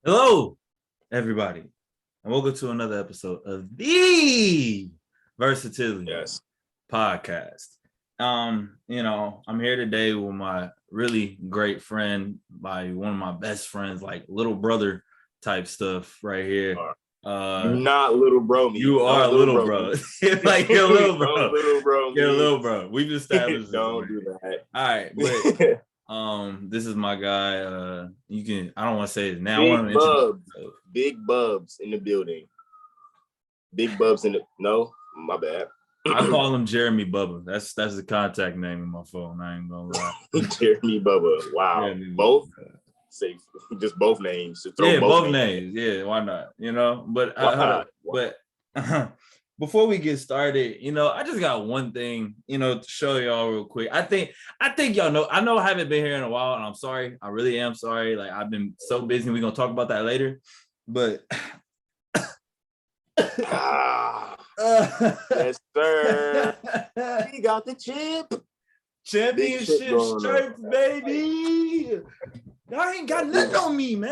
Hello, everybody, and welcome to another episode of the Versatility podcast. I'm here today with my really great friend, by one of my best friends, like little brother type stuff right here. You're not little bro. You are a little bro. Like you're a little bro. Little bro. You're a little bro. We've established. Don't do that. All right, but this is my guy. I don't want to say his name. I want to Bubbz. Big Bubbz in the building. Big Bubbz in the my bad. I call him Jeremy Bubba. That's the contact name in my phone. I ain't gonna lie. Jeremy Bubba. Wow. Jeremy both? Bubba. Say just both names. Yeah, both names. Yeah, why not? But before we get started, I just got one thing, to show y'all real quick. I think y'all know. I know I haven't been here in a while, and I'm sorry. I really am sorry. Like I've been so busy. We're gonna talk about that later. But yes, sir. He got the chip. Championship strength, baby. Y'all ain't got nothing on me, man.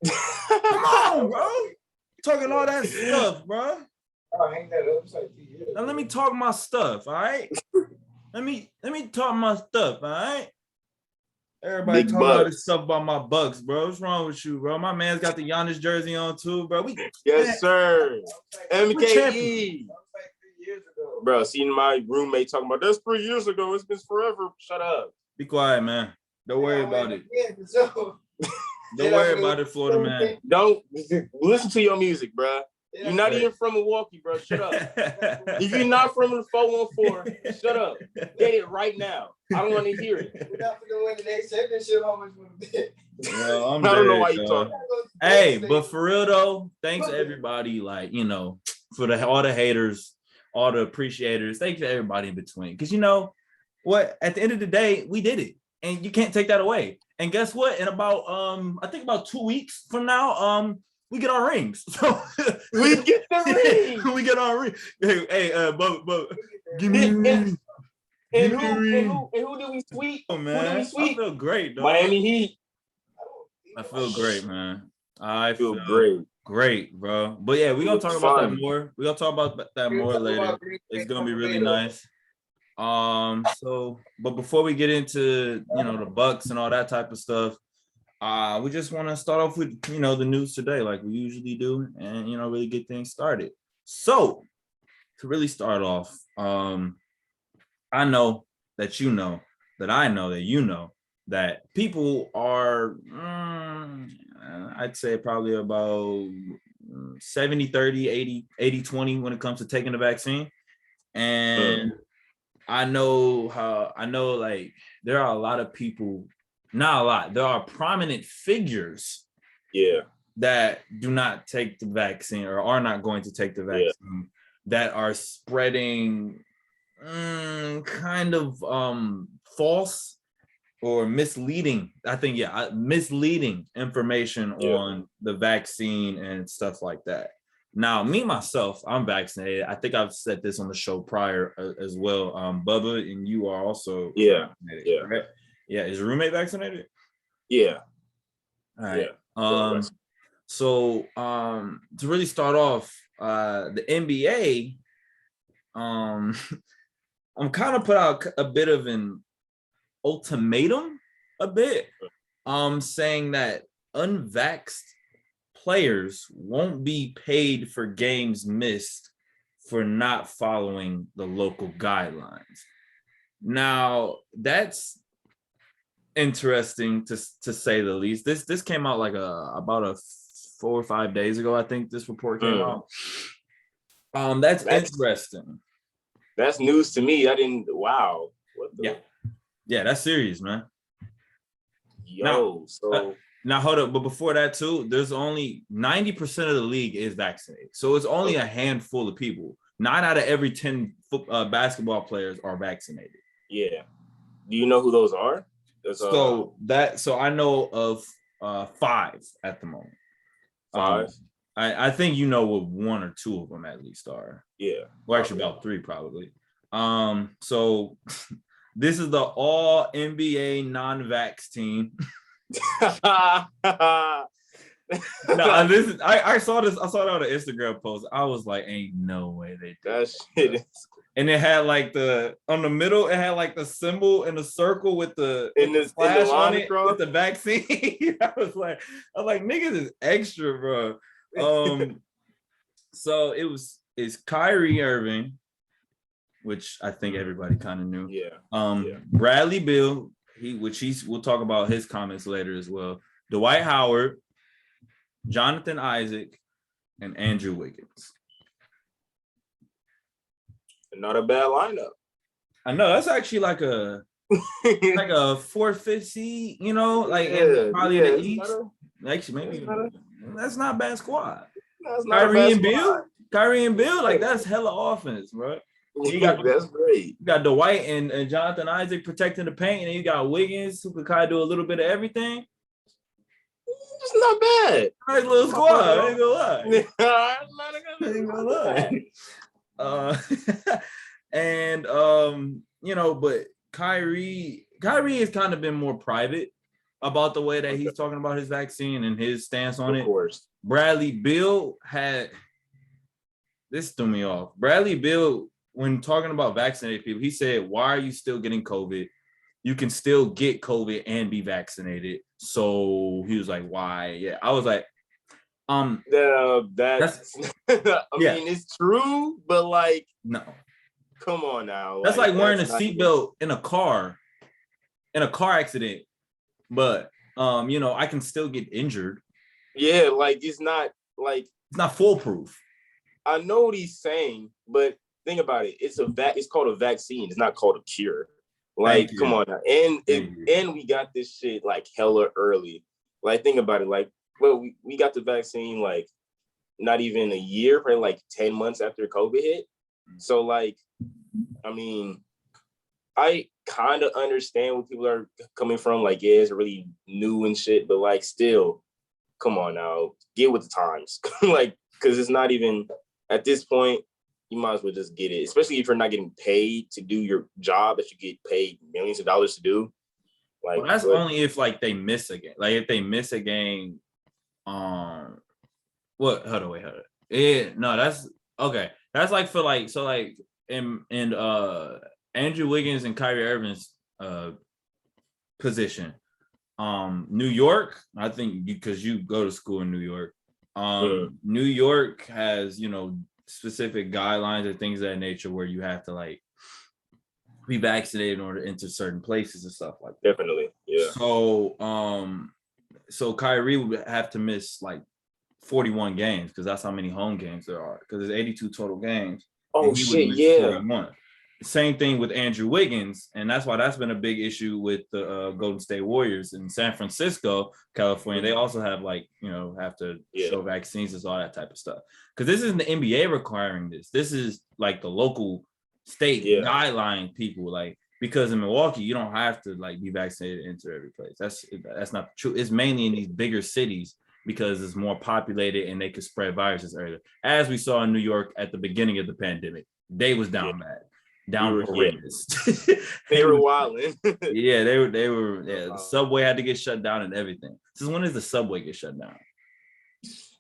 Come on, bro. Talking all that stuff, bro. Now let me talk my stuff, all right? Let me talk my stuff, all right? Everybody talking all this stuff about my Bucks, bro. What's wrong with you, bro? My man's got the Giannis jersey on too, bro. Yes, sir. MKE. Bro, seen my roommate talking about that's 3 years ago. It's been forever. Shut up. Be quiet, man. Don't worry about it. Don't worry about it, Florida man. Don't listen to your music, bro. You're not even from Milwaukee, bro. Shut up. If you're not from the 414, shut up. Get it right now. I don't want to hear it. We're not going to win the next championship. How much would it be? I don't know why you talking. Hey, but for real though, thanks to everybody, like, for all the haters, all the appreciators. Thank you to everybody in between. Because you know what? At the end of the day, we did it. And you can't take that away. And guess what? In about I think about 2 weeks from now, we get our rings. So we get the ring. We get our ring. Hey, but give me a ring. And who do we sweep? Oh man, who do we sweep? I feel great, dog. Miami Heat. I feel great, man. I feel great, bro. But yeah, we're gonna talk about that more. We're gonna talk about that more later. It's gonna be really nice. But before we get into the Bucks and all that type of stuff, we just want to start off with the news today, like we usually do, and really get things started. So to really start off, I know that I know that that people are I'd say probably about 70-30, 80-20 when it comes to taking the vaccine. And I know like there are a lot of people, not a lot, there are prominent figures that do not take the vaccine or are not going to take the vaccine that are spreading kind of false or misleading, misleading information on the vaccine and stuff like that. Now, me, myself, I'm vaccinated. I think I've said this on the show prior as well. Bubba, and you are also vaccinated, right? Yeah, is your roommate vaccinated? Yeah. All right. Yeah. So to really start off, the NBA, I'm kind of put out a bit of an ultimatum, saying that unvaxxed players won't be paid for games missed for not following the local guidelines. Now, that's interesting to say the least. This came out like about 4 or 5 days ago, I think this report came out. That's interesting. That's news to me. I didn't. Wow. Yeah, that's serious, man. Now hold up, but before that too, there's only 90% of the league is vaccinated, so it's only a handful of people. 9 out of every 10 basketball players are vaccinated. Yeah. Do you know who those are? So I know of 5 at the moment. 5. I think what 1 or 2 of them at least are. Yeah. Well, actually about 3 probably. So this is the all NBA non-vax team. No, listen, I saw this. I saw it on an Instagram post. I was like, ain't no way they did that shit is. And it had like on the middle, it had like the symbol in the circle with the slash on it with the vaccine. I was like, niggas is extra, bro. So it's Kyrie Irving, which I think everybody kind of knew. Yeah. Bradley Beal, we'll talk about his comments later as well. Dwight Howard, Jonathan Isaac, and Andrew Wiggins. Not a bad lineup. I know that's actually like a fourth, fifth seed, you know, like probably in the East. Actually, maybe that's not a bad squad. Kyrie and Beal, like that's hella offense, bro. That's great. You got Dwight and Jonathan Isaac protecting the paint, and you got Wiggins who could kind of do a little bit of everything. It's not bad. Nice little squad. I ain't gonna lie. And you know, but Kyrie has kind of been more private about the way that he's talking about his vaccine and his stance on it. Of course. Bradley Beal this threw me off. Bradley Beal, when talking about vaccinated people, he said, "Why are you still getting COVID? You can still get COVID and be vaccinated." So he was like, "Why?" Yeah, I was like, that's I mean, it's true, but like, no, come on now. That's like wearing a seatbelt in a car accident, but you know, I can still get injured. Yeah, like it's not foolproof. I know what he's saying, but think about it. It's called a vaccine. It's not called a cure. Like, come on now. And we got this shit like hella early. Like, think about it. Like, well, we got the vaccine like not even a year, probably like 10 months after COVID hit. So like, I mean, I kind of understand where people are coming from. Like, yeah, it's really new and shit, but like still, come on now, get with the times. Like, because it's not even at this point, you might as well just get it, especially if you're not getting paid to do your job that you get paid millions of dollars to do. Like, well, that's only if like they miss a game. Like if they miss a game, what? Hold on. Yeah, no, that's okay. That's like for like so like in Andrew Wiggins and Kyrie Irving's position. New York, I think because you go to school in New York. New York has, you know, specific guidelines or things of that nature where you have to like be vaccinated in order to enter certain places and stuff like that. Definitely, yeah. So Kyrie would have to miss like 41 games because that's how many home games there are, because there's 82 total games. Oh shit, yeah. 41. Same thing with Andrew Wiggins, and that's why that's been a big issue with the Golden State Warriors in San Francisco, California. They also have like, you know, have to show vaccines and all that type of stuff. Because this isn't the NBA requiring this. This is like the local state guideline people. Like, because in Milwaukee, you don't have to like be vaccinated to enter every place. That's not true. It's mainly in these bigger cities because it's more populated and they could spread viruses earlier. As we saw in New York at the beginning of the pandemic, they was down bad. Down horrendous. They were wilding. They were. The subway had to get shut down and everything. Since when does the subway get shut down?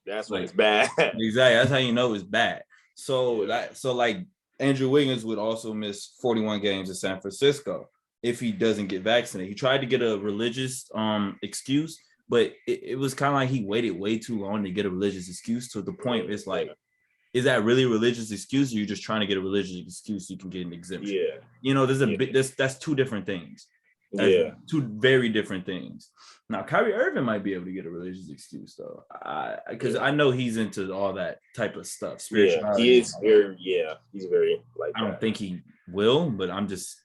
That's when it's bad. Exactly. That's how you know it's bad. So like Andrew Wiggins would also miss 41 games in San Francisco if he doesn't get vaccinated. He tried to get a religious excuse, but it was kind of like he waited way too long to get a religious excuse, to the point it's like, is that really a religious excuse, or you're just trying to get a religious excuse so you can get an exemption? Yeah. You know, that's two different things. That's two very different things. Now, Kyrie Irving might be able to get a religious excuse though, because I know he's into all that type of stuff. Spirituality. He is very. Yeah, he's very like. I don't think he will, but I'm just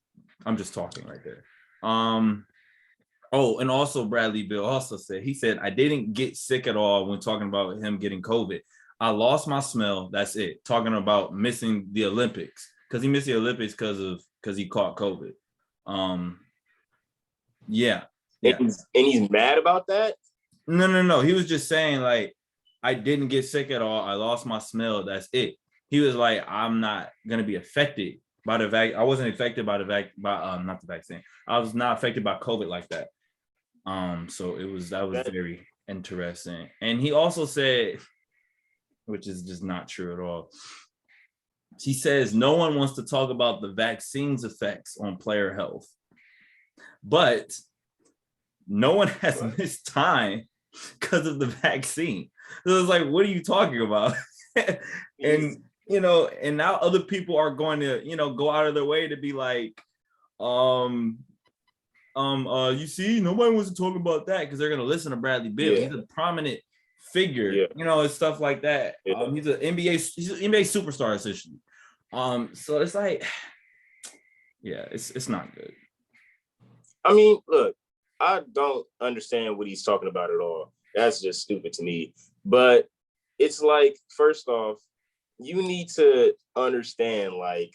talking right there. Oh, and also Bradley Beal also said, I didn't get sick at all when talking about him getting COVID. I lost my smell. That's it. Talking about missing the Olympics, because he missed the Olympics because he caught COVID. Yeah. And he's mad about that? No. He was just saying like, I didn't get sick at all. I lost my smell. That's it. He was like, I'm not gonna be affected by the vaccine. I wasn't affected by not the vaccine. I was not affected by COVID like that. So that was very interesting. And he also said, which is just not true at all. He says no one wants to talk about the vaccine's effects on player health, but no one has missed time because of the vaccine. So it's like, what are you talking about? And and now other people are going to, go out of their way to be like, you see, nobody wants to talk about that because they're gonna listen to Bradley Beal. He's a prominent figure, and stuff like that. He's an NBA superstar essentially. So it's like, it's not good. I mean, look, I don't understand what he's talking about at all. That's just stupid to me. But it's like, first off, you need to understand, like,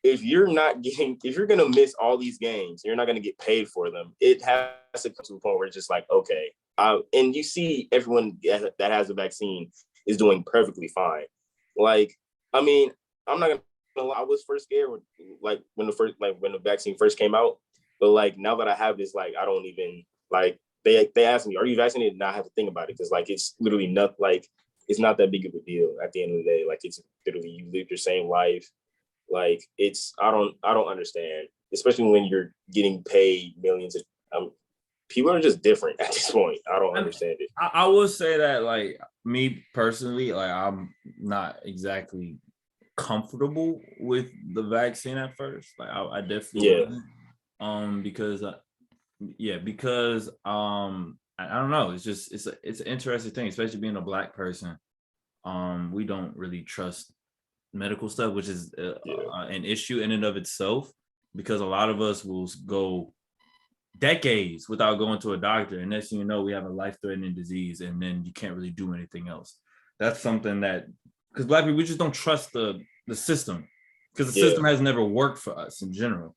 if you're gonna miss all these games, you're not gonna get paid for them. It has to come to a point where it's just like, okay. And you see everyone that has a vaccine is doing perfectly fine. Like, I mean, I'm not gonna lie, I was first scared when the vaccine first came out. But like, now that I have this, like, I don't even, like, they asked me, are you vaccinated? And I have to think about it because, like, it's literally not, like, it's not that big of a deal at the end of the day. Like, it's literally, you live your same life. Like, I don't understand, especially when you're getting paid millions of, people are just different at this point. I don't understand it. I will say that, like, me personally, like, I'm not exactly comfortable with the vaccine at first. Like, I definitely wasn't. Because I don't know. It's just it's an interesting thing, especially being a Black person. We don't really trust medical stuff, which is an issue in and of itself, because a lot of us will go decades without going to a doctor, and next thing you know, we have a life-threatening disease, and then you can't really do anything else. That's something that, because Black people, we just don't trust the system, because the system has never worked for us in general.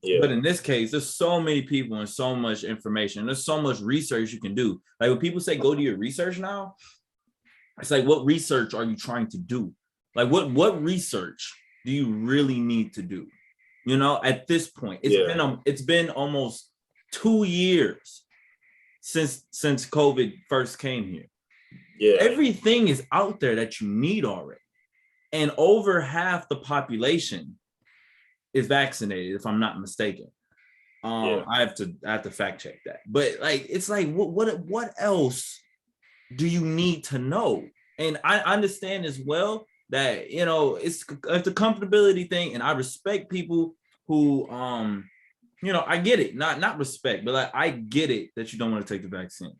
But in this case, there's so many people and so much information. There's so much research you can do. Like, when people say go do your research now, it's like, what research are you trying to do? Like, what research do you really need to do? At this point, it's been almost 2 years since COVID first came here. Everything is out there that you need already, and over half the population is vaccinated, if I'm not mistaken. I have to fact check that, but like, it's like, what else do you need to know? And I understand as well that, it's the comfortability thing, and I respect people who I get it, not respect, but like, I get it that you don't want to take the vaccine.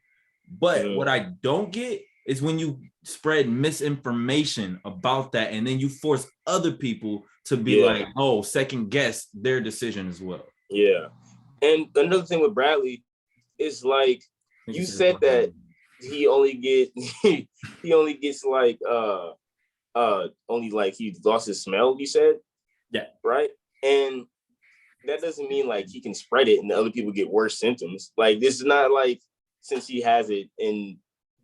But what I don't get is when you spread misinformation about that, and then you force other people to be like, oh, second guess their decision as well. And another thing with Bradley is, like, you said that he only gets like only, like, he lost his smell, you said? Right? And that doesn't mean, like, he can spread it and the other people get worse symptoms. Like, this is not like, since he has it, and,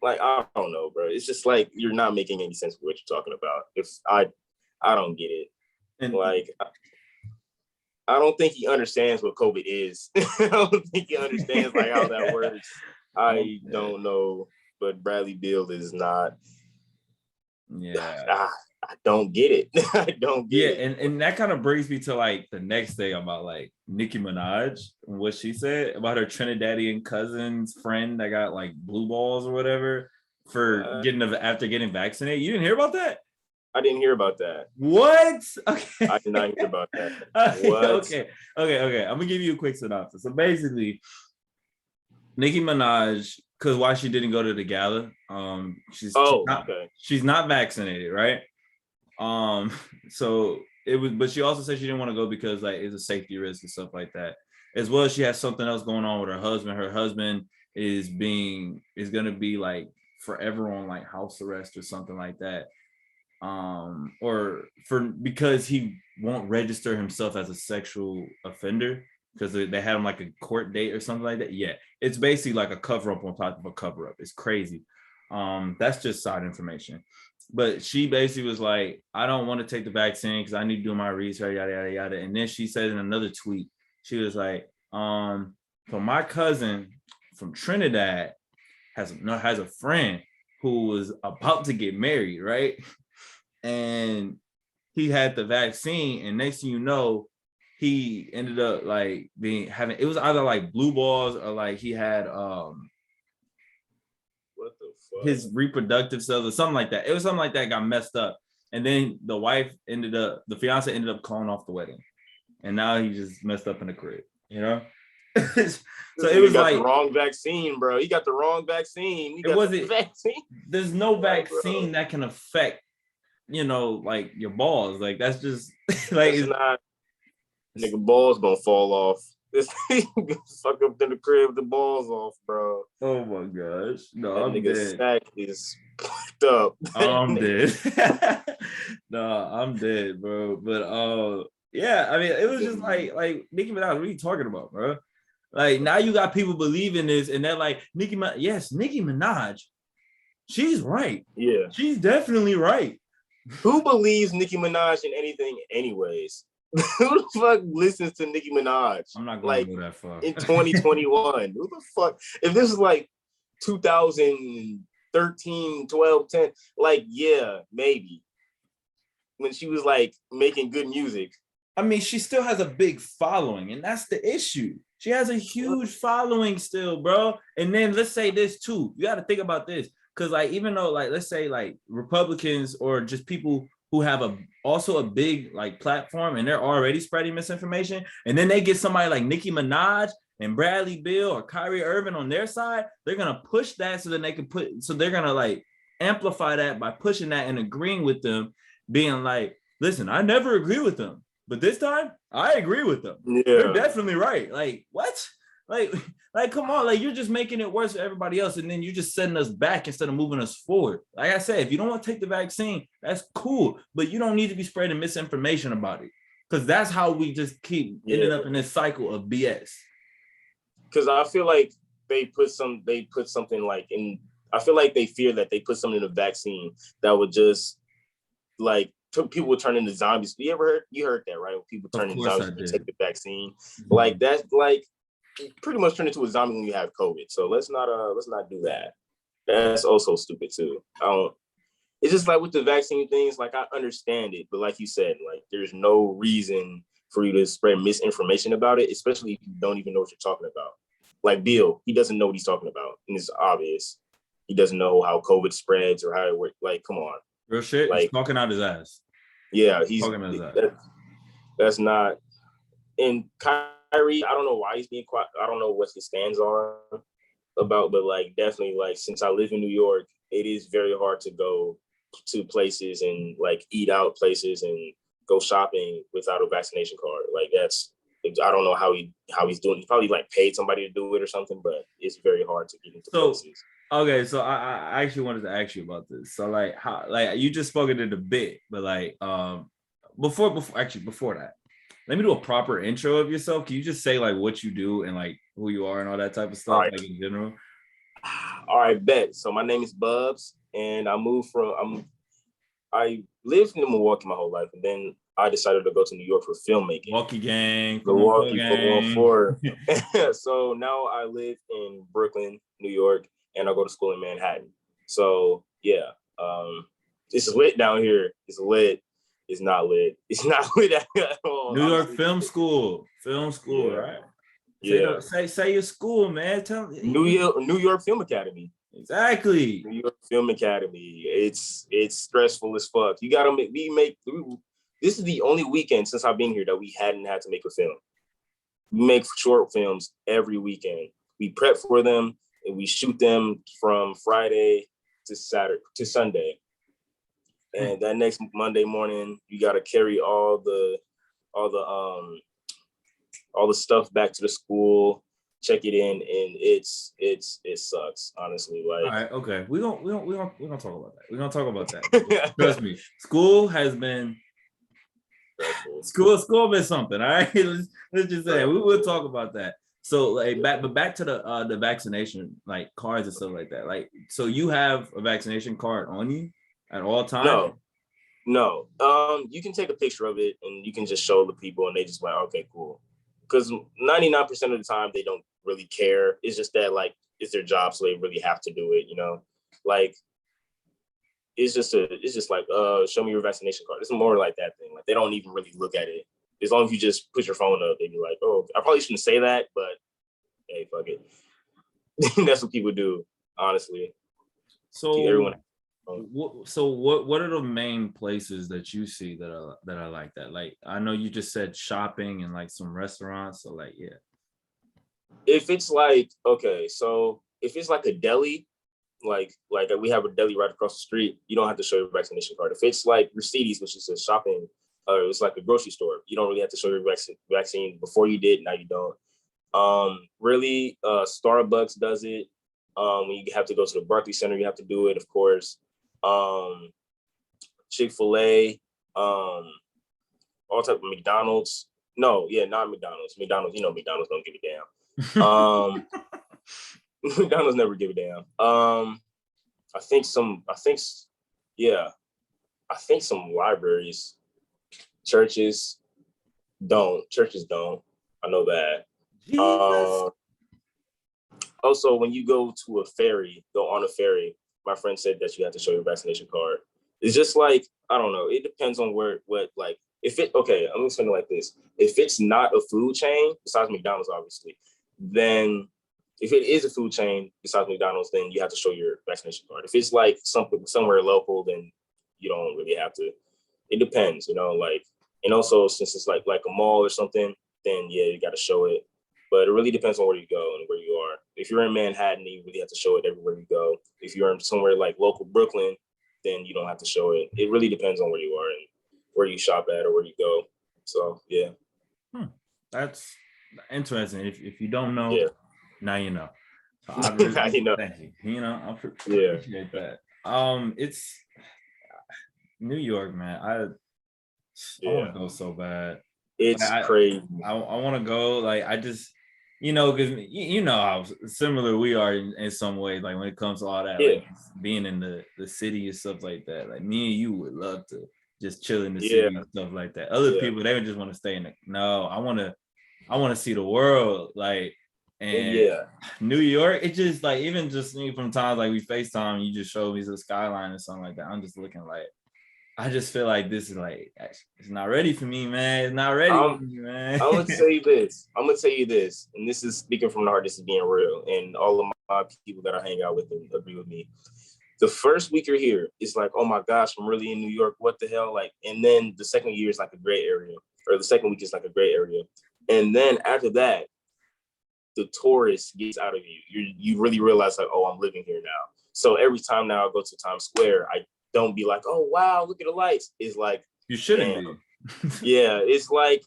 like, I don't know, bro. It's just like, you're not making any sense of what you're talking about. I don't get it. And, like, I don't think he understands what COVID is. I don't think he understands, like, how that works. I don't know, but Bradley Beal is not. I don't get it. I don't get it. And that kind of brings me to, like, the next thing about, like, Nicki Minaj and what she said about her Trinidadian cousin's friend that got, like, blue balls or whatever for after getting vaccinated. You didn't hear about that? I didn't hear about that. What? Okay. I did not hear about that. What? Okay. I'm gonna give you a quick synopsis. So basically, Nicki Minaj, because why she didn't go to the gala, she's not vaccinated, right? So it was, but she also said she didn't want to go because, like, it's a safety risk and stuff like that. As well as she has something else going on with her husband. Her husband is gonna be, like, forever on, like, house arrest or something like that. Because he won't register himself as a sexual offender, because they had him, like, a court date or something like that. It's basically like a cover-up on top of a cover-up. It's crazy. That's just side information. But she basically was like, I don't want to take the vaccine because I need to do my research, yada, yada, yada. And then she said in another tweet, she was like, so my cousin from Trinidad has a friend who was about to get married, right? And he had the vaccine, and next thing you know, he ended up like having it was either like blue balls or like he had what the fuck? His reproductive cells or something like that. It was something like that got messed up. And then the fiance ended up calling off the wedding. And now he just messed up in the crib, you know? So it was like the wrong vaccine, bro. He got the wrong vaccine. It wasn't vaccine. There's no vaccine that can affect, you know, like your balls. Like that's just like it's not. Nigga, balls gonna fall off. This fuck up in the crib, the balls off, bro. Oh my gosh. No, that I'm nigga dead. sack is fucked up. I'm dead. No, I'm dead, bro. But yeah, I mean, it was just like Nicki Minaj, what are you talking about, bro? Like now you got people believing this, and they're like, Nicki Minaj, she's right. Yeah, she's definitely right. Who believes Nicki Minaj in anything, anyways? Who the fuck listens to Nicki Minaj? I'm not going to go that far. In 2021. Who the fuck? If this is like 2013, 12, 10, like, yeah, maybe. When she was like making good music. I mean, she still has a big following, and that's the issue. She has a huge following still, bro. And then let's say this too. You got to think about this. Because like, even though like, let's say like Republicans or just people who have also a big like platform and they're already spreading misinformation, and then they get somebody like Nicki Minaj and Bradley Beal or Kyrie Irving on their side, they're gonna push that so then they can they're gonna like amplify that by pushing that and agreeing with them, being like, listen, I never agree with them, but this time I agree with them. Yeah. They're definitely right. Like what? Like come on, like you're just making it worse for everybody else, and then you're just setting us back instead of moving us forward. Like I said, if you don't want to take the vaccine, that's cool, but you don't need to be spreading misinformation about it, because that's how we just keep ending up in this cycle of BS. Because I feel like they put something like in. I feel like they fear that they put something in the vaccine that would just like people would turn into zombies. You heard that, right? When people turn into zombies to take the vaccine, like that's like. Pretty much turn into a zombie when you have COVID. So let's not do that. That's also stupid too. It's just like with the vaccine things, like I understand it, but like you said, like there's no reason for you to spread misinformation about it, especially if you don't even know what you're talking about. Like Beal, he doesn't know what he's talking about, and it's obvious. He doesn't know how COVID spreads or how it works. Like, come on. Real shit, like, he's talking out his ass. Yeah, he's talking out his ass. That's not. And Kyrie, I don't know why he's being quiet. I don't know what his stands are about, but like definitely, like since I live in New York, it is very hard to go to places and like eat out places and go shopping without a vaccination card. Like that's, I don't know how he's doing. He probably like paid somebody to do it or something, but it's very hard to get into places. Okay, so I actually wanted to ask you about this. So like how, like you just spoke it a bit, but like before that. Let me do a proper intro of yourself. Can you just say like what you do and like who you are and all that type of stuff, like in general? All right, bet. So my name is Bubbz, and I lived in Milwaukee my whole life, and then I decided to go to New York for filmmaking. Milwaukee gang, Milwaukee 414. So now I live in Brooklyn, New York, and I go to school in Manhattan. So yeah, it's lit down here. It's lit. It's not lit. It's not lit at all. New York Film School, yeah. Right? Yeah. Say your school, man. Tell me. New York Film Academy. Exactly. New York Film Academy. It's stressful as fuck. You gotta this is the only weekend since I've been here that we hadn't had to make a film. We make short films every weekend. We prep for them and we shoot them from Friday to Sunday. And that next Monday morning, you got to carry all the stuff back to the school, check it in, and it sucks, honestly. Like, all right, okay, we gonna talk about that. We're gonna talk about that. Trust me, school has been school been something. All right, let's just say we will talk about that. So like back to the vaccination like cards and stuff like that. Like, so you have a vaccination card on you at all times? No. You can take a picture of it and you can just show the people and they just like, okay, cool. Because 99% of the time they don't really care. It's just that like it's their job, so they really have to do it. You know, like it's just like show me your vaccination card. It's more like that thing. Like they don't even really look at it. As long as you just put your phone up, they'd be like, oh, I probably shouldn't say that, but hey, fuck it. That's what people do, honestly. So everyone. What are the main places that you see that are like that? Like I know you just said shopping and like some restaurants. So like yeah. If it's like okay, so if it's like a deli, like we have a deli right across the street, you don't have to show your vaccination card. If it's like Mercedes, which is a shopping, it's like a grocery store, you don't really have to show your vaccine. Before you did, now you don't. Really, Starbucks does it. When you have to go to the Barclays Center, you have to do it, of course. Chick-fil-A, all type of McDonald's. No, yeah, not McDonald's. McDonald's, you know, McDonald's don't give a damn. McDonald's never give a damn. I think some libraries, churches don't. I know that. Also, when you go on a ferry, my friend said that you have to show your vaccination card. It's just like, I don't know. It depends on I'm gonna explain it like this. If it's not a food chain, besides McDonald's, obviously, then if it is a food chain besides McDonald's, then you have to show your vaccination card. If it's like somewhere local, then you don't really have to. It depends, you know, like, and also since it's like a mall or something, then yeah, you got to show it. But it really depends on where you go and where you are. If you're in Manhattan, you really have to show it everywhere you go. If you're in somewhere like local Brooklyn, then you don't have to show it. It really depends on where you are and where you shop at or where you go. So yeah. That's interesting. If you don't know, yeah. Now you know. So I really, now you know. Thank you. You know, I appreciate that. It's New York, man. I want to go so bad. It's crazy. I want to go. Like I just, you know, because you know how similar we are in some way. Like when it comes to all that, like being in the city and stuff like that. Like me and you would love to just chill in the city and stuff like that. Other people, they would just want to stay in the. No, I want to see the world. Like. And New York, it just like even just from times like we FaceTime, you just show me the skyline or something like that. I'm just looking like, I just feel like this is like it's not ready for me, man. It's not ready for me, man. I'm gonna tell you this, and this is speaking from the heart. This is being real, and all of my people that I hang out with agree with me. The first week you're here, it's like, oh my gosh, I'm really in New York. What the hell? Like, and then the second year is like a gray area, or the second week is like a gray area, and then after that, the tourist gets out of you. You really realize like, oh, I'm living here now. So every time now I go to Times Square, I don't be like, oh wow, look at the lights. It's like you shouldn't be. Yeah, it's like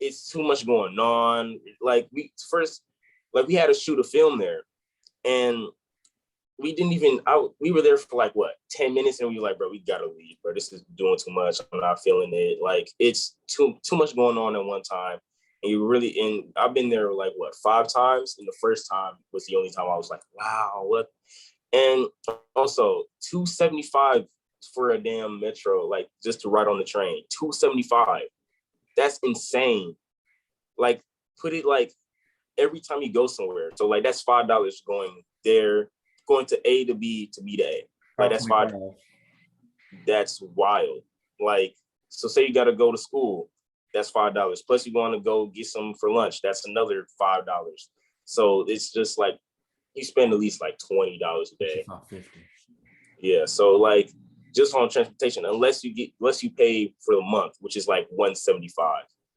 it's too much going on. Like we had to shoot a film there, and we didn't even we were there for like what 10 minutes, and we were like, bro, we gotta leave, bro. This is doing too much. I'm not feeling it. Like it's too much going on at one time. And I've been there like 5 times, and the first time was the only time I was like, wow, what? And also $275 for a damn metro, like just to ride on the train. $275. That's insane. Like put it like every time you go somewhere. So like that's $5 going there, going to A to B to B to A. Like that's $5. That's wild. Like, so say you gotta go to school. That's $5. Plus you're going to go get some for lunch. That's another $5. So it's just like you spend at least like $20 a day. $50. Yeah. So like just on transportation, unless you pay for the month, which is like $175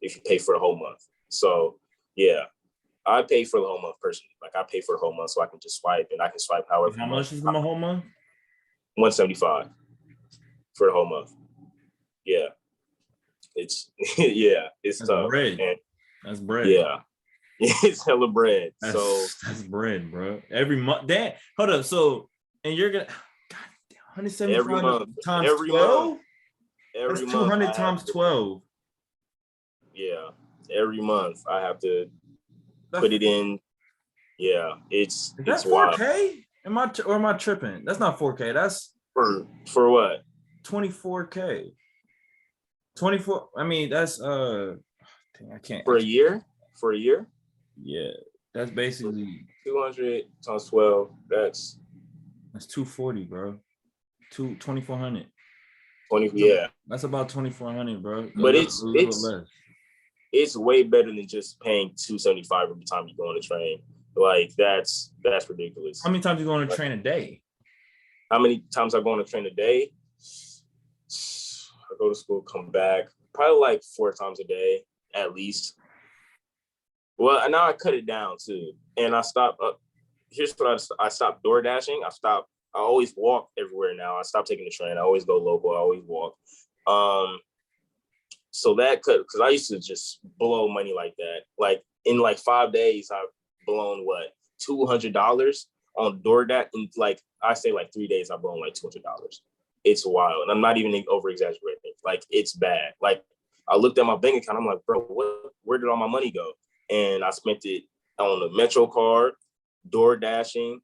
if you pay for the whole month. So yeah, I pay for the whole month personally. Like I pay for the whole month so I can just swipe, and I can swipe however. How much is the whole month? $175 for the whole month. Yeah. It's it's that's tough. Bread. That's bread. Yeah, it's hella bread. That's bread, bro. Every month. Damn. Hold up. So, and you're gonna 175 times 12. That's 200 times 12. Yeah, every month I have to put it in. Yeah, it's 4K. Am I tripping? That's not 4K. That's for what? 24K. 24. I mean, that's I can't. For a year? Yeah. That's basically 200 times 12. That's 240, bro. 2,400. 20. Yeah, that's about 2,400, bro. But a little less. It's way better than just paying $275 every time you go on a train. Like that's ridiculous. How many times you go on a train a day? How many times I go on a train a day? I go to school, come back, probably like 4 times a day at least. Well, and now I cut it down too, and I stopped. Here's what I stopped door dashing. I always walk everywhere now. I stopped taking the train. I always go local. I always walk. So that could, because I used to just blow money like that. Like in like 5 days, I've blown what, $200 on DoorDash. In like, I say like 3 days, I've blown like $200. It's wild. And I'm not even over exaggerating. Like it's bad. Like I looked at my bank account. I'm like, bro, where did all my money go? And I spent it on the Metro card, door dashing,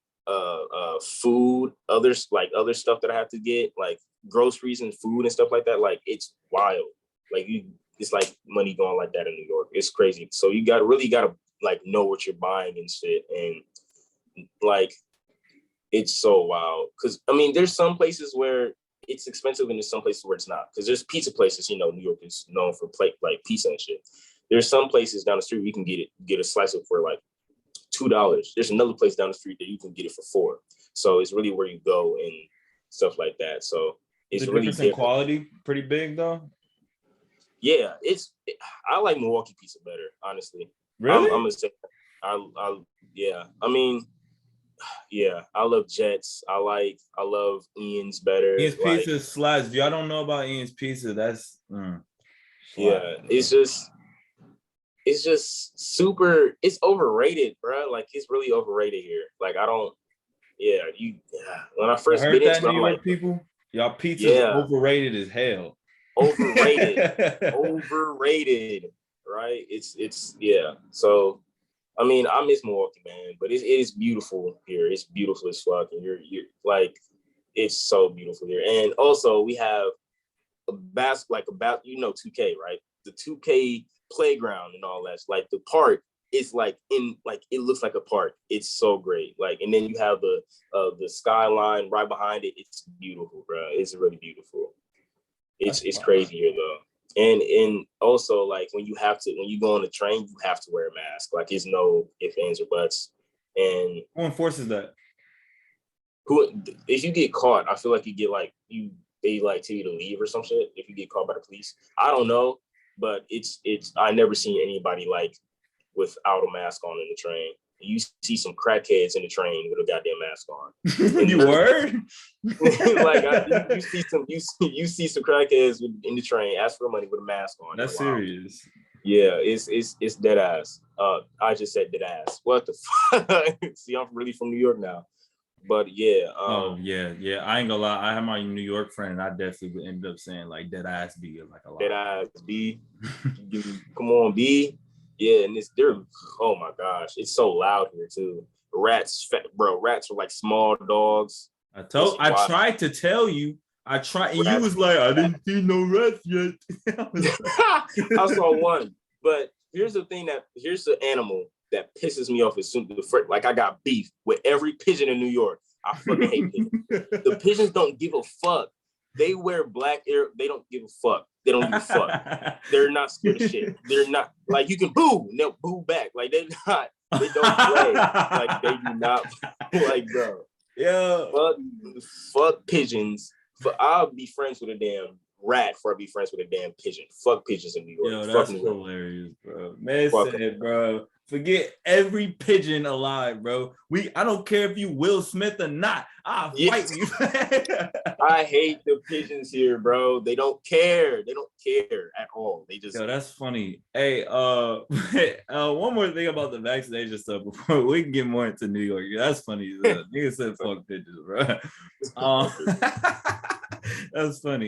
food, other stuff that I have to get, like groceries and food and stuff like that. Like it's wild. Like it's like money going like that in New York. It's crazy. So you really gotta like know what you're buying and shit. And like it's so wild. Cause I mean, there's some places where it's expensive and there's some places where it's not. Cause there's pizza places, New York is known for like pizza and shit. There's some places down the street we can get a slice of for like $2. There's another place down the street that you can get it for $4. So it's really where you go and stuff like that. So it's the really difference in quality pretty big though. Yeah, I like Milwaukee pizza better, honestly. Really? I'm gonna say, yeah. I mean, yeah, I love Jets. I love Ian's better. Ian's pizza slides. If y'all don't know about Ian's pizza, that's yeah. It's just super. It's overrated, bro. Like it's really overrated here. Like I don't. Yeah, when I first heard been that into New it, York like, people, y'all pizza's overrated as hell. Overrated, right? It's yeah. So I mean, I miss Milwaukee, man, but it is beautiful here. It's beautiful as fuck, and you're like, it's so beautiful here. And also we have a 2K, right? The 2K playground and all that. Like the park is like it looks like a park. It's so great. Like, and then you have the skyline right behind it. It's beautiful, bro. It's really beautiful. It's crazy here though. And also like when you go on the train, you have to wear a mask. Like it's no ifs, ands, or buts. And who enforces that? If you get caught, I feel like you get like they like tell you to leave or some shit if you get caught by the police. I don't know, but it's I never seen anybody like without a mask on in the train. You see some crackheads in the train with a goddamn mask on. You were like you see some crackheads in the train, ask for money with a mask on. That's like, wow. serious. Yeah, it's dead ass. I just said dead ass. What the fuck? See, I'm really from New York now. But yeah. Yeah. I ain't gonna lie. I have my New York friend, and I definitely would end up saying like dead ass B like a lot. Dead ass B. Come on, B. Yeah, and oh my gosh, it's so loud here too. Rats are like small dogs. I tried to tell you. And you was like, I didn't see no rats yet. I saw one. But here's the animal that pisses me off as soon as like I got beef with every pigeon in New York. I fucking hate pigeons. The pigeons don't give a fuck. They wear black air. They don't give a fuck. They don't give a fuck. They're not scared of shit. They're not like you can boo and they'll boo back. Like they don't play. Like they do not like, bro. Yeah. Fuck pigeons. I'll be friends with a damn rat before I be friends with a damn pigeon. Fuck pigeons in New York. Yo, that's hilarious, bro. Man said, bro, forget every pigeon alive, bro. I don't care if you Will Smith or not. I'll fight you. I hate the pigeons here, bro. They don't care. They don't care at all. They just. Yo, that's funny. Hey, one more thing about the vaccination stuff before we can get more into New York. That's funny. Nigga said fuck pigeons, bro. That's funny.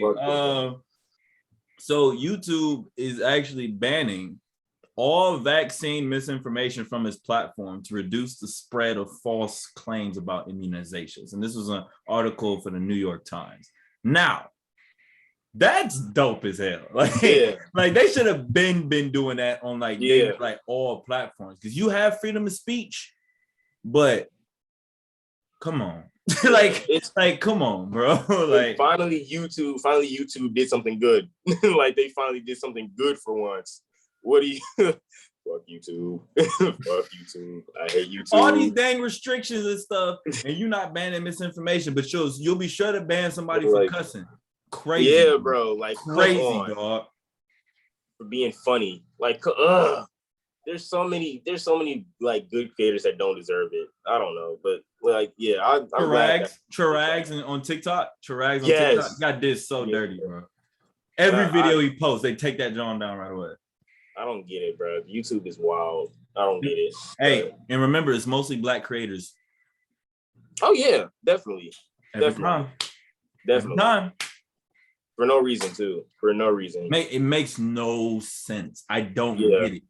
So YouTube is actually banning all vaccine misinformation from its platform to reduce the spread of false claims about immunizations. And this was an article for the New York Times. Now, That's dope as hell. Like, like they should have been doing that on like like all platforms, because you have freedom of speech, but come on. Like it's like, come on, bro. Like finally YouTube did something good. Like they finally did something good for once. What do you fuck YouTube? Fuck YouTube. I hate YouTube. All these dang restrictions and stuff, and you not banning misinformation, but you'll be sure to ban somebody for cussing. Crazy. Yeah, bro. Like crazy, dog. For being funny. Like there's so many like good creators that don't deserve it. I don't know, but like Chirags and on TikTok. Chirags on TikTok got this so dirty, bro. Every video he posts, they take that John down right away. I don't get it, bro. YouTube is wild. I don't get it. Hey, and remember, it's mostly Black creators. Oh yeah, definitely. Every time. For no reason, too. For no reason. It makes no sense. I don't get it.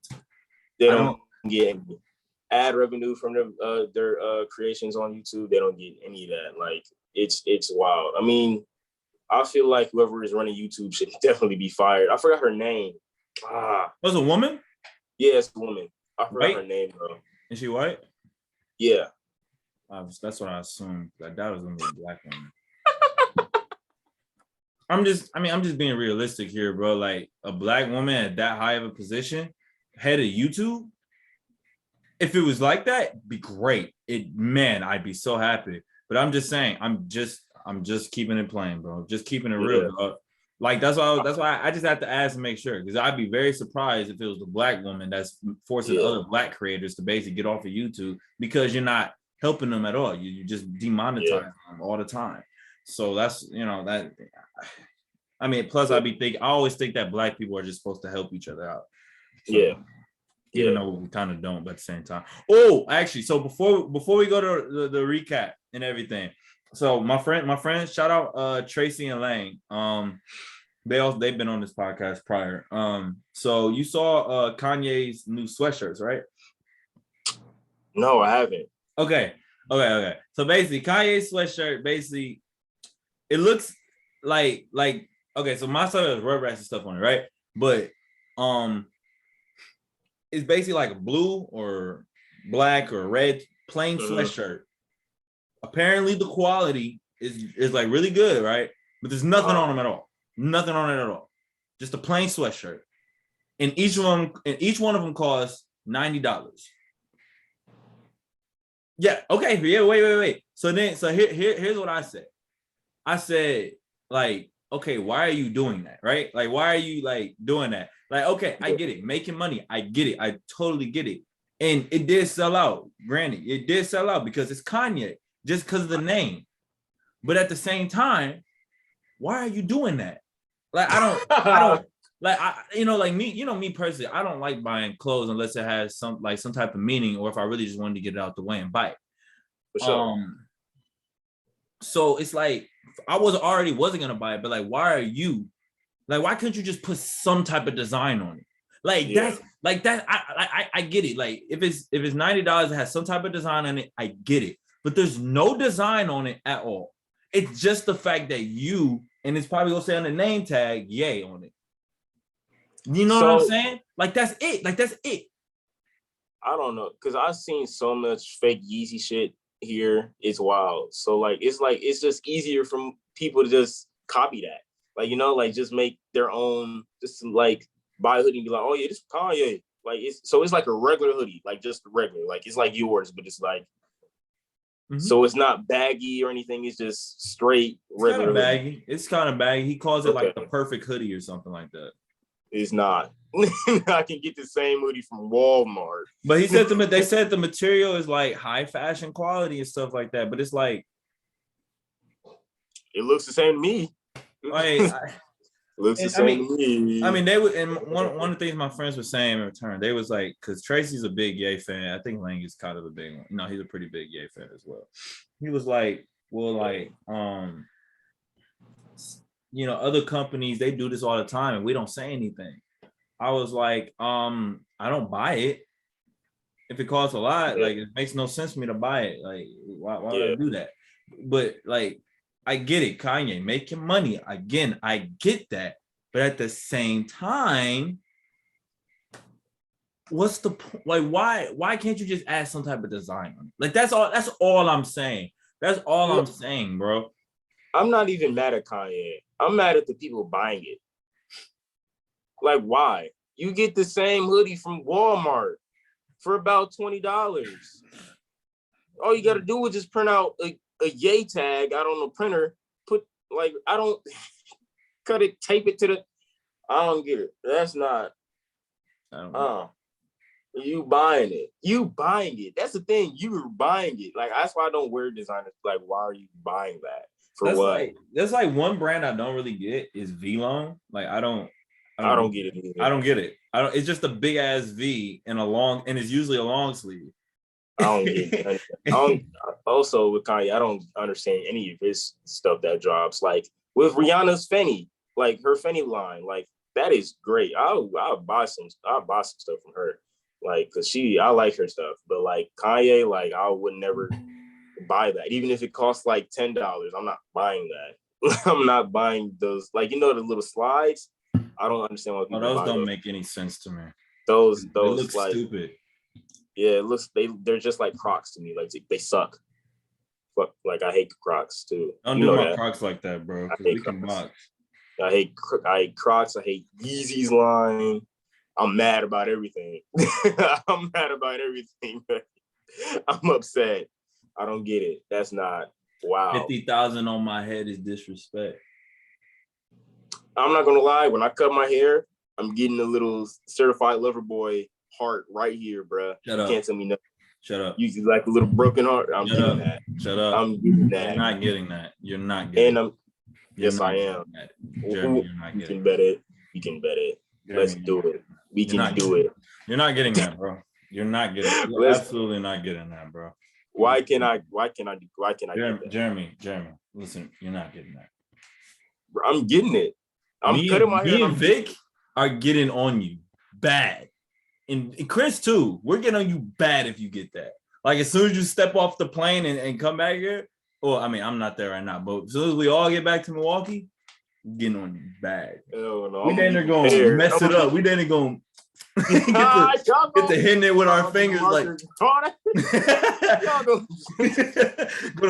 They don't get any ad revenue from their creations on YouTube. They don't get any of that. Like it's wild. I mean, I feel like whoever is running YouTube should definitely be fired. I forgot her name. Was a woman? Yeah, it's a woman. I forgot her name, bro. Is she white? Yeah. That's what I assumed. That was gonna be a Black woman. I'm just being realistic here, bro. Like a Black woman at that high of a position, head of YouTube. If it was like that, be great. I'd be so happy. But I'm just saying, I'm just keeping it plain, bro. Just keeping it real, bro. Like that's why I just have to ask and make sure, because I'd be very surprised if it was a Black woman that's forcing other Black creators to basically get off of YouTube because you're not helping them at all. You just demonetize them all the time. So that's that. I mean, plus I always think that Black people are just supposed to help each other out. So, even though we kind of don't, but at the same time. Oh, actually, so before we go to the recap and everything, so my friends, shout out Tracy and Lang. They've been on this podcast prior. So you saw Kanye's new sweatshirts, right? No, I haven't. Okay. So basically, Kanye's sweatshirt, basically, it looks like okay. So my stuff has Rugrats and stuff on it, right? But it's basically like a blue or black or red plain sweatshirt. Apparently, the quality is like really good, right? But there's nothing on them at all. Nothing on it at all. Just a plain sweatshirt. And each one of them costs $90. Yeah. Okay. Yeah. Wait. So here's what I said. I said, like, okay, why are you doing that? Right? Like, why are you like doing that? Like, okay, I get it. Making money. I get it. I totally get it. And it did sell out. Granted, it did sell out because it's Kanye, just because of the name. But at the same time, why are you doing that? Like, I don't like, like me personally, I don't like buying clothes unless it has some type of meaning, or if I really just wanted to get it out the way and buy it. For sure. So it's like, I wasn't gonna buy it, but like, why couldn't you just put some type of design on it? Like that's like that. I get it. Like if it's $90, it has some type of design on it. I get it, but there's no design on it at all. It's just the fact that and it's probably gonna say on the name tag, yay on it. You know what I'm saying? Like that's it. I don't know, because I've seen so much fake Yeezy shit here. It's wild. So it's just easier for people to just copy that. Like, just make their own, just like buy a hoodie and be like, oh yeah, this is Kanye. Like it's like a regular hoodie, like just regular, like it's like yours, but it's like so it's not baggy or anything. It's just straight regular. Baggy. It's kind of baggy. He calls it like the perfect hoodie or something like that. It's not. I can get the same hoodie from Walmart. But he said they said the material is like high fashion quality and stuff like that. But it's like, it looks the same to me. Like, looks the same to me. I mean, they would, and one of the things my friends were saying in return, they was like, because Tracy's a big Ye fan. I think Lang is kind of a big one. No, he's a pretty big Ye fan as well. He was like, well, like, other companies, they do this all the time and we don't say anything. I was like, I don't buy it. If it costs a lot, like, it makes no sense for me to buy it. Like, why would I do that? But like, I get it. Kanye making money. Again, I get that. But at the same time, what's the point? Like, why can't you just add some type of design on it? Like, that's all I'm saying. That's all I'm saying, bro. I'm not even mad at Kanye. I'm mad at the people buying it. Like, why? You get the same hoodie from Walmart for about $20. All you got to do is just print out a yay tag out on the printer. Put I don't cut it, tape it to the. I don't get it. That's not. You buying it. You buying it. That's the thing. You were buying it. Like, that's why I don't wear designers. Like, why are you buying that? For what? There's like one brand I don't really get is V-Long. Like, I don't get it either. I don't get it. It's just a big ass V and it's usually a long sleeve. I don't get it. Also with Kanye, I don't understand any of his stuff that drops. Like with Rihanna's Fenty, like her Fenty line, like that is great. I'll buy some stuff from her. Like, cause I like her stuff. But like Kanye, like I would never buy that. Even if it costs like $10, I'm not buying that. I'm not buying those, like, the little slides. I don't understand why people those don't make any sense to me. Those look like stupid. Yeah, it looks they're just like Crocs to me. Like they suck. Fuck, like I hate Crocs too. Don't do my Crocs like that, bro. I hate Crocs. I hate Crocs. I hate Yeezy's line. I'm mad about everything. I'm mad about everything. I'm upset. I don't get it. That's not wow. 50,000 on my head is disrespect. I'm not gonna lie. When I cut my hair, I'm getting a little certified lover boy heart right here, bro. Shut up. You can't tell me nothing. Shut up. You like a little broken heart. I'm getting that. Shut up. I'm getting that. You're not getting that. You're not getting. And yes, I am. Jeremy, you're not getting. You can bet it. You can bet it. Jeremy, let's do it. We can do it. You're not getting that, bro. You're not getting. You're absolutely not getting that, bro. Why can I get that? Jeremy, listen, you're not getting that. Bro, I'm getting it. I'm cutting my hair. Me and Vic are getting on you bad. And Chris too. We're getting on you bad if you get that. Like as soon as you step off the plane and come back here. Well, I mean, I'm not there right now, but as soon as we all get back to Milwaukee, we're getting on you bad. Hell no, we then are going to mess it up. We then are going get to hitting it with our fingers like go to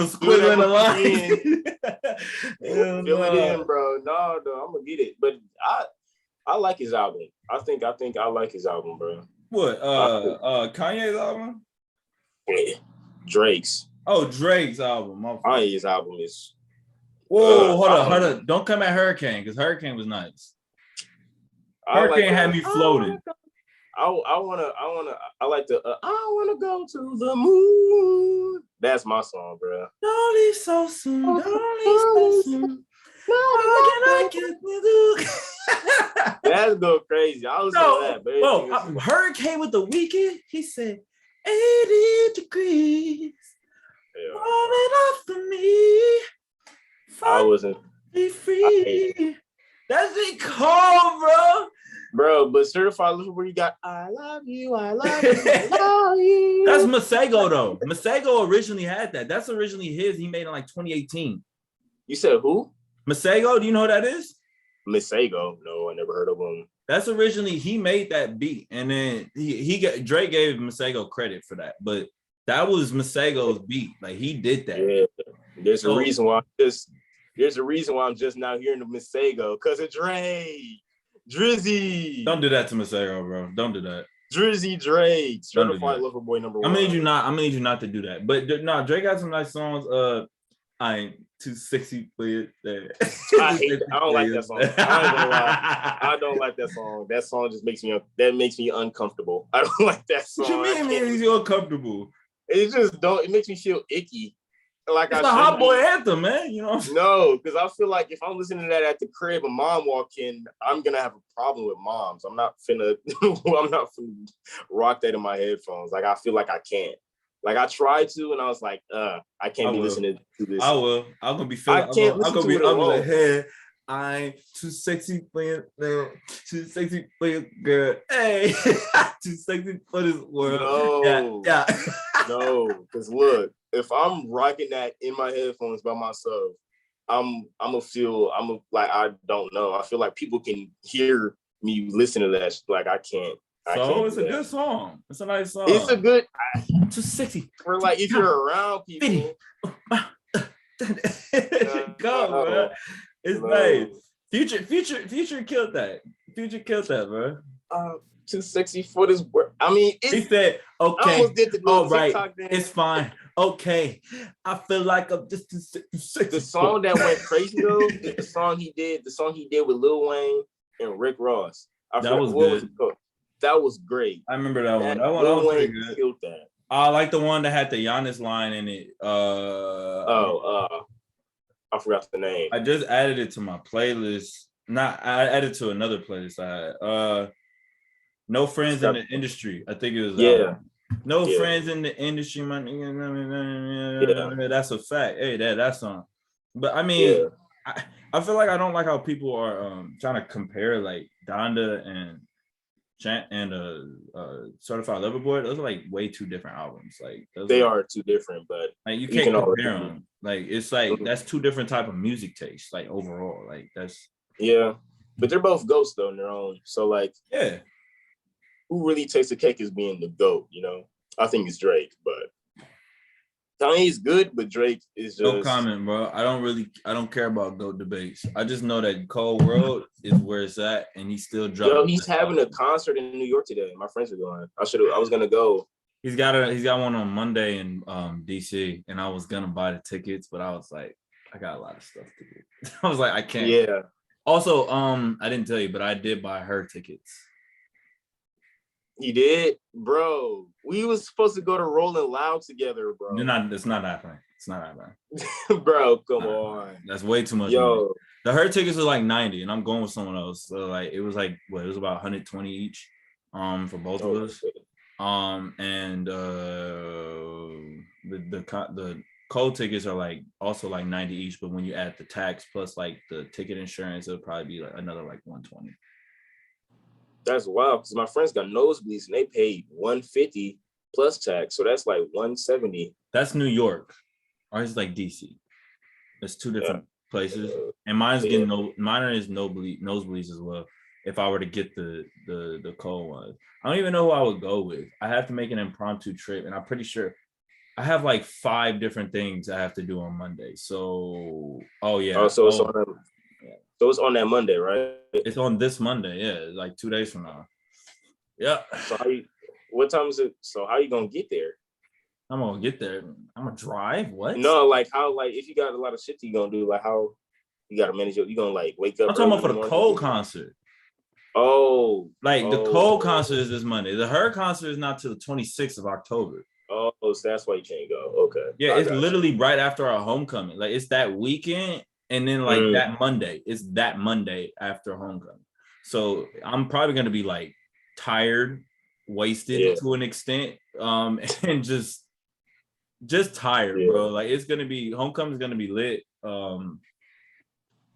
squiggle in the line. Fill it in, bro. No, I'm gonna get it. But I like his album. I think I like his album, bro. What? Kanye's album? Yeah. Drake's. Oh, Drake's album. Kanye's album is. Whoa, hold up. Don't come at Hurricane because Hurricane was nice. Hurricane had me floating. I like the I wanna go to the moon. That's my song, bro. Don't leave so soon. Don't leave so soon. That's go crazy. I was that, baby. Hurricane with The Weeknd. He said 80 degrees. Coming off of me. I wasn't. Be free. That's it cold, bro. Bro, but certified lover boy, you got I love you, I love you, I love you. That's Masego though. Masego originally had that. That's originally his. He made in like 2018. You said who? Masego. Do you know who that is? Masego. No, I never heard of him. That's originally he made that beat, and then Drake gave Masego credit for that, but that was Masego's beat. Like he did that. Yeah. There's a reason why I'm just now hearing the Masego because of Drake. Drizzy. Don't do that to Masego, bro. Don't do that. Drizzy Drake. Certified lover boy number one. I'm gonna need you not to do that. But no, Drake got some nice songs. I ain't too sexy for it. I don't like that song. I don't like that song. That song just makes me uncomfortable. I don't like that song. What you mean makes you uncomfortable? It makes me feel icky. Like it's a hot boy anthem, man. You know? No, because I feel like if I'm listening to that at the crib and mom walk in, I'm gonna have a problem with moms. I'm not finna rock that in my headphones. Like I feel like I can't. Like I tried to, and I was like, I can't be listening to this. I will. I'm gonna be feeling. I'm gonna be like, hey, I'm too sexy for you, too sexy for you, girl. Hey, too sexy for this world. No, yeah. No, because look. If I'm rocking that in my headphones by myself, I don't know. I feel like people can hear me listen to that. Like I can't. So it's a good song. It's a nice song. It's a good. Too sexy. For like if you're around people. Go, bro. It's nice. Future killed that. Future killed that, bro. Too sexy for this work. I mean, he said, "Okay, I almost did the right, it's fine. Okay, I feel like I'm just too sexy." The song that went crazy though is the song he did with Lil Wayne and Rick Ross. That was good. That was great. I remember that one. That Lil was Wayne pretty good. killed that. I like the one that had the Giannis line in it. I forgot the name. I just added it to my playlist. I added to another playlist I had. No Friends in the Industry. I think it was No Friends in the Industry, my nigga. Yeah. That's a fact. Hey, that song. But I mean, I feel like I don't like how people are trying to compare like Donda and Certified Lover Boy. Those are like way two different albums. Like they are two different, but like you can't compare them. Like it's like that's two different type of music tastes. Like overall, like that's but they're both ghosts though in their own. So like who really takes the cake as being the GOAT? You know, I think it's Drake, but Kanye's good, but Drake is just no comment, bro. I don't care about GOAT debates. I just know that Cold World is where it's at, and he's still dropping. Yo, he's having a concert in New York today. My friends are going. I was gonna go. He's got one on Monday in DC, and I was gonna buy the tickets, but I was like, I got a lot of stuff to do. I was like, I can't. Yeah. Also, I didn't tell you, but I did buy her tickets. You did, bro. We was supposed to go to Rolling Loud together, bro. It's not happening. It's not happening. Bro, come on. That's way too much. Yo, money. The her tickets are like 90, and I'm going with someone else. So like it was like it was about 120 each, for both of us. And the cold tickets are like also like 90 each, but when you add the tax plus like the ticket insurance, it'll probably be like another like 120. That's wild because my friends got nosebleeds and they paid 150 plus tax, so that's like 170. That's New York, or it's like DC. It's two different places, and mine is nosebleeds as well. If I were to get the cold one, I don't even know who I would go with. I have to make an impromptu trip, and I'm pretty sure I have like 5 different things I have to do on Monday. So, so it's on that Monday, right? It's on this Monday, yeah, like 2 days from now. Yeah. So what time is it? So how you gonna get there? I'm gonna get there. I'm gonna drive. What? No, like how, like if you got a lot of shit you gonna do, like how you gotta manage you gonna like wake up. I'm talking about for the Cole concert. Oh, the Cole concert is this Monday. The her concert is not till the 26th of October. Oh, so that's why you can't go. Okay. Yeah, it's literally right after our homecoming. Like it's that weekend. And then like that Monday, it's that Monday after homecoming. So I'm probably gonna be like tired, wasted to an extent, and just tired, bro. Like it's gonna be homecoming's gonna be lit. I'm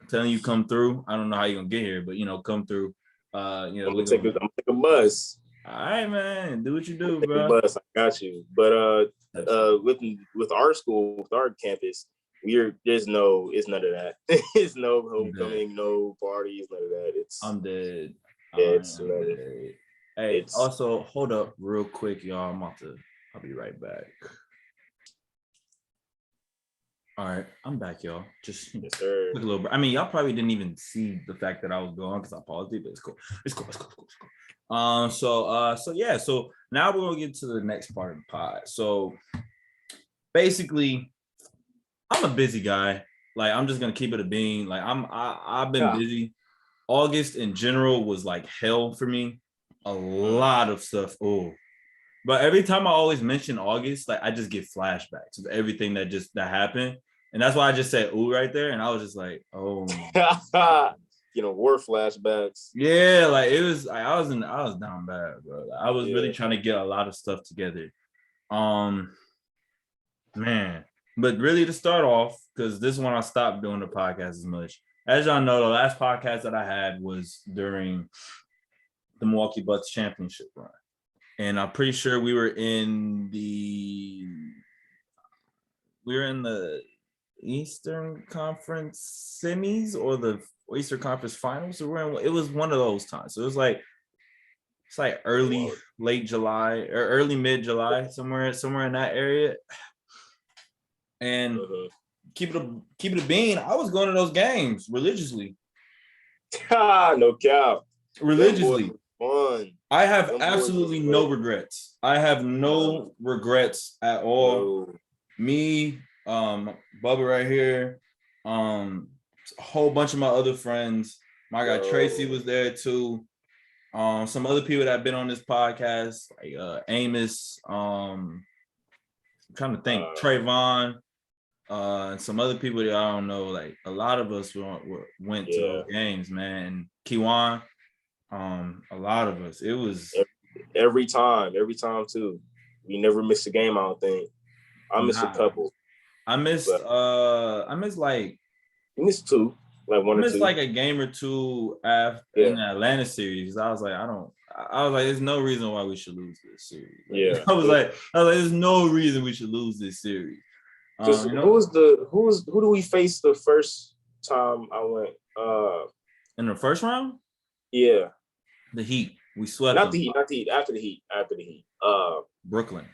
telling you, come through. I don't know how you're gonna get here, but come through. I'm gonna take a bus. All right, man. Do what you do, bro. Bus, I got you. But with our school, with our campus. It's none of that. It's no homecoming, no parties, none of that. I'm dead. I'm dead. Hey, also hold up real quick, y'all. I'll be right back. All right, I'm back, y'all. Just yes, sir. A little bit. I mean, y'all probably didn't even see the fact that I was gone because I paused it, but it's cool. It's cool. So now we're gonna get to the next part of the pod. So basically, I'm a busy guy. Like I'm just gonna keep it a bean. Like I've been busy. August in general was like hell for me. A lot of stuff. But every time I always mention August, like I just get flashbacks of everything that happened. And that's why I just said ooh right there. And I was just like, oh war flashbacks. Yeah, like it was like I was down bad, bro. Like, I was really trying to get a lot of stuff together. Man. But really to start off, because this is when I stopped doing the podcast as much. As y'all know, the last podcast that I had was during the Milwaukee Bucks championship run. And I'm pretty sure we were in the Eastern Conference semis or the Eastern Conference finals. It was one of those times. So it's like early, late July or early mid-July, somewhere in that area. And keep it a bean. I was going to those games religiously. No cap. Religiously. Fun. I have absolutely no regrets. I have no regrets at all. No. Me, Bubba right here, a whole bunch of my other friends. My guy Tracy was there too. Some other people that have been on this podcast, like Amos, I'm trying to think, Trayvon, and some other people that I don't know. Like a lot of us went to those games, man. Kiwan, a lot of us. It was every time too. We never missed a game, I don't think. I missed a couple. I missed like you missed two, like one or two. I missed like a game or two after in the Atlanta series. I was like, there's no reason why we should lose this series. Like, I was like, there's no reason we should lose this series. Who do we face the first time I went? In the first round? Yeah. The Heat. We swept Not the Heat. After the Heat. Brooklyn.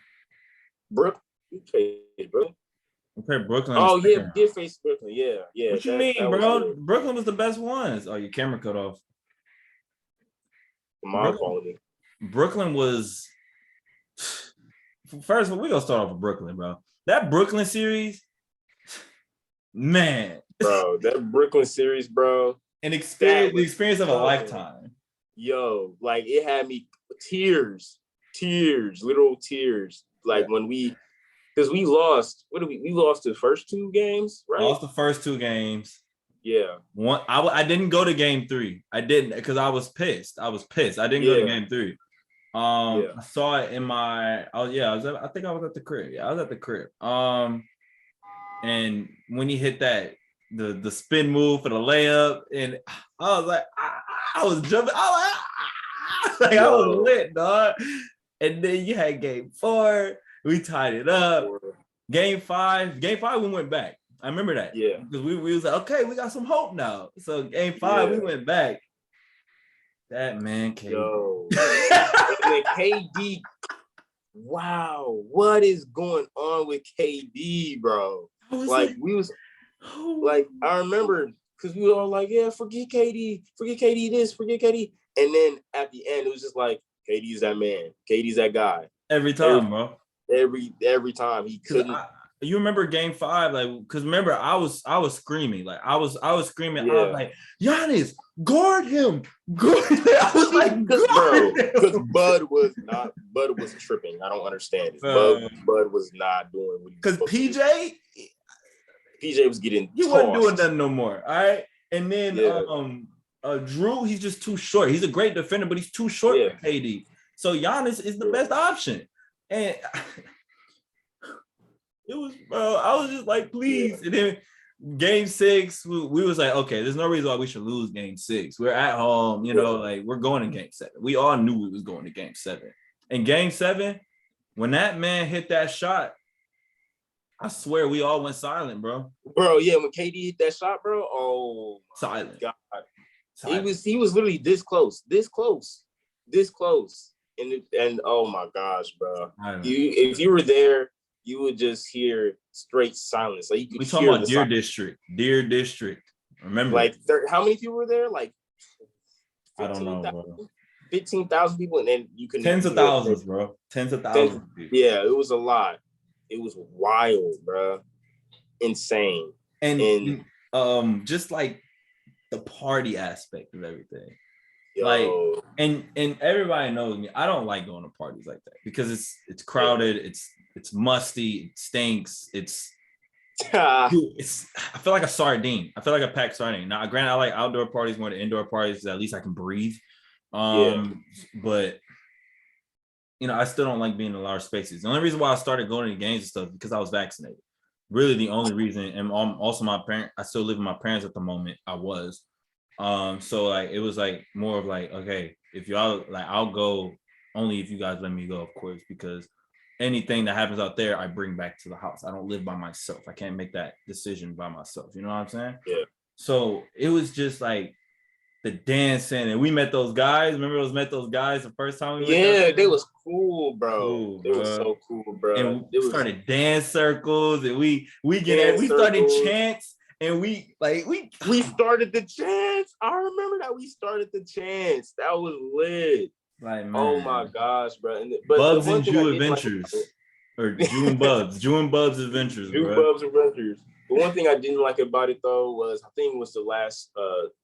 Brooklyn. Okay, Brooklyn. Oh yeah, we did face Brooklyn. Yeah. What you mean, bro? Brooklyn was the best ones. Oh, your camera cut off. My quality. Brooklyn was. First of all, we're gonna start off with Brooklyn, bro. That Brooklyn series, man. Bro, that Brooklyn series, bro. The experience of a lifetime. Yo, like it had me tears, literal tears. Like when because we lost. We lost the first two games, right? Lost the first two games. Yeah. I didn't go to game 3. I didn't because I was pissed. I didn't go to game 3. I saw it in my. I think I was at the crib. Yeah, I was at the crib. And when he hit that the spin move for the layup, and I was like, I was jumping. I was lit, dog. And then you had game 4. We tied it up. Game 5, we went back. I remember that. Yeah. Because we was like, okay, we got some hope now. So game 5, we went back. That man KD. Yo. And KD. Wow. What is going on with KD, bro? I remember because we were all like, yeah, forget KD this, forget KD. And then at the end, it was just like, KD's that man. KD's that guy. Every time, bro. Every time he couldn't. You remember game 5, like, because remember I was screaming, like I was screaming. I was like, Giannis, guard him. I was like, because Bud was tripping. I don't understand it. Bud was not doing what because PJ was getting he tossed. Wasn't doing nothing no more. All right, and then Drew, he's just too short. He's a great defender, but he's too short for KD. So Giannis is the best option. And it was, bro, I was just like, please. And then game 6, we was like, okay, there's no reason why we should lose game 6. We're at home, like we're going to game 7. We all knew we was going to game 7. And game 7, when that man hit that shot, I swear we all went silent, bro. Bro, yeah, when KD hit that shot, bro, oh silent. God. Silent. He was literally this close. And oh my gosh, bro. If you were there, you would just hear straight silence. Like you could talking about Deer District. Remember, like how many people were there? Like 15, I don't know, bro. 15,000 people, and then you can tens of thousands, bro. Tens of thousands. Yeah, it was a lot. It was wild, bro. Insane. And just like the party aspect of everything. Yo. Like and everybody knows me. I don't like going to parties like that because it's crowded, it's musty, it stinks, I feel like a sardine. I feel like a packed sardine. Now, granted, I like outdoor parties more than indoor parties. At least I can breathe. But I still don't like being in large spaces. The only reason why I started going to the games and stuff is because I was vaccinated. Really, the only reason. And also my parents. I still live with my parents at the moment. I was. So like it was like more of like, okay, if y'all like, I'll go only if you guys let me go, of course, because anything that happens out there, I bring back to the house. I don't live by myself. I can't make that decision by myself. You know what I'm saying? Yeah. So it was just like the dancing, and we met those guys. Remember, met those guys the first time we went. Yeah, they was cool, bro. Cool, they was so cool, bro. And we started dance circles, and we started chants, and we started the chants. I remember that we started the chants. That was lit. Like, man. Oh my gosh, bro. Bubbz and Jew Adventures, or Jew and Bubbz, Jew and Bubbz Adventures, Jew Bubbz Adventures. The one thing I didn't like about it though was, I think it was the last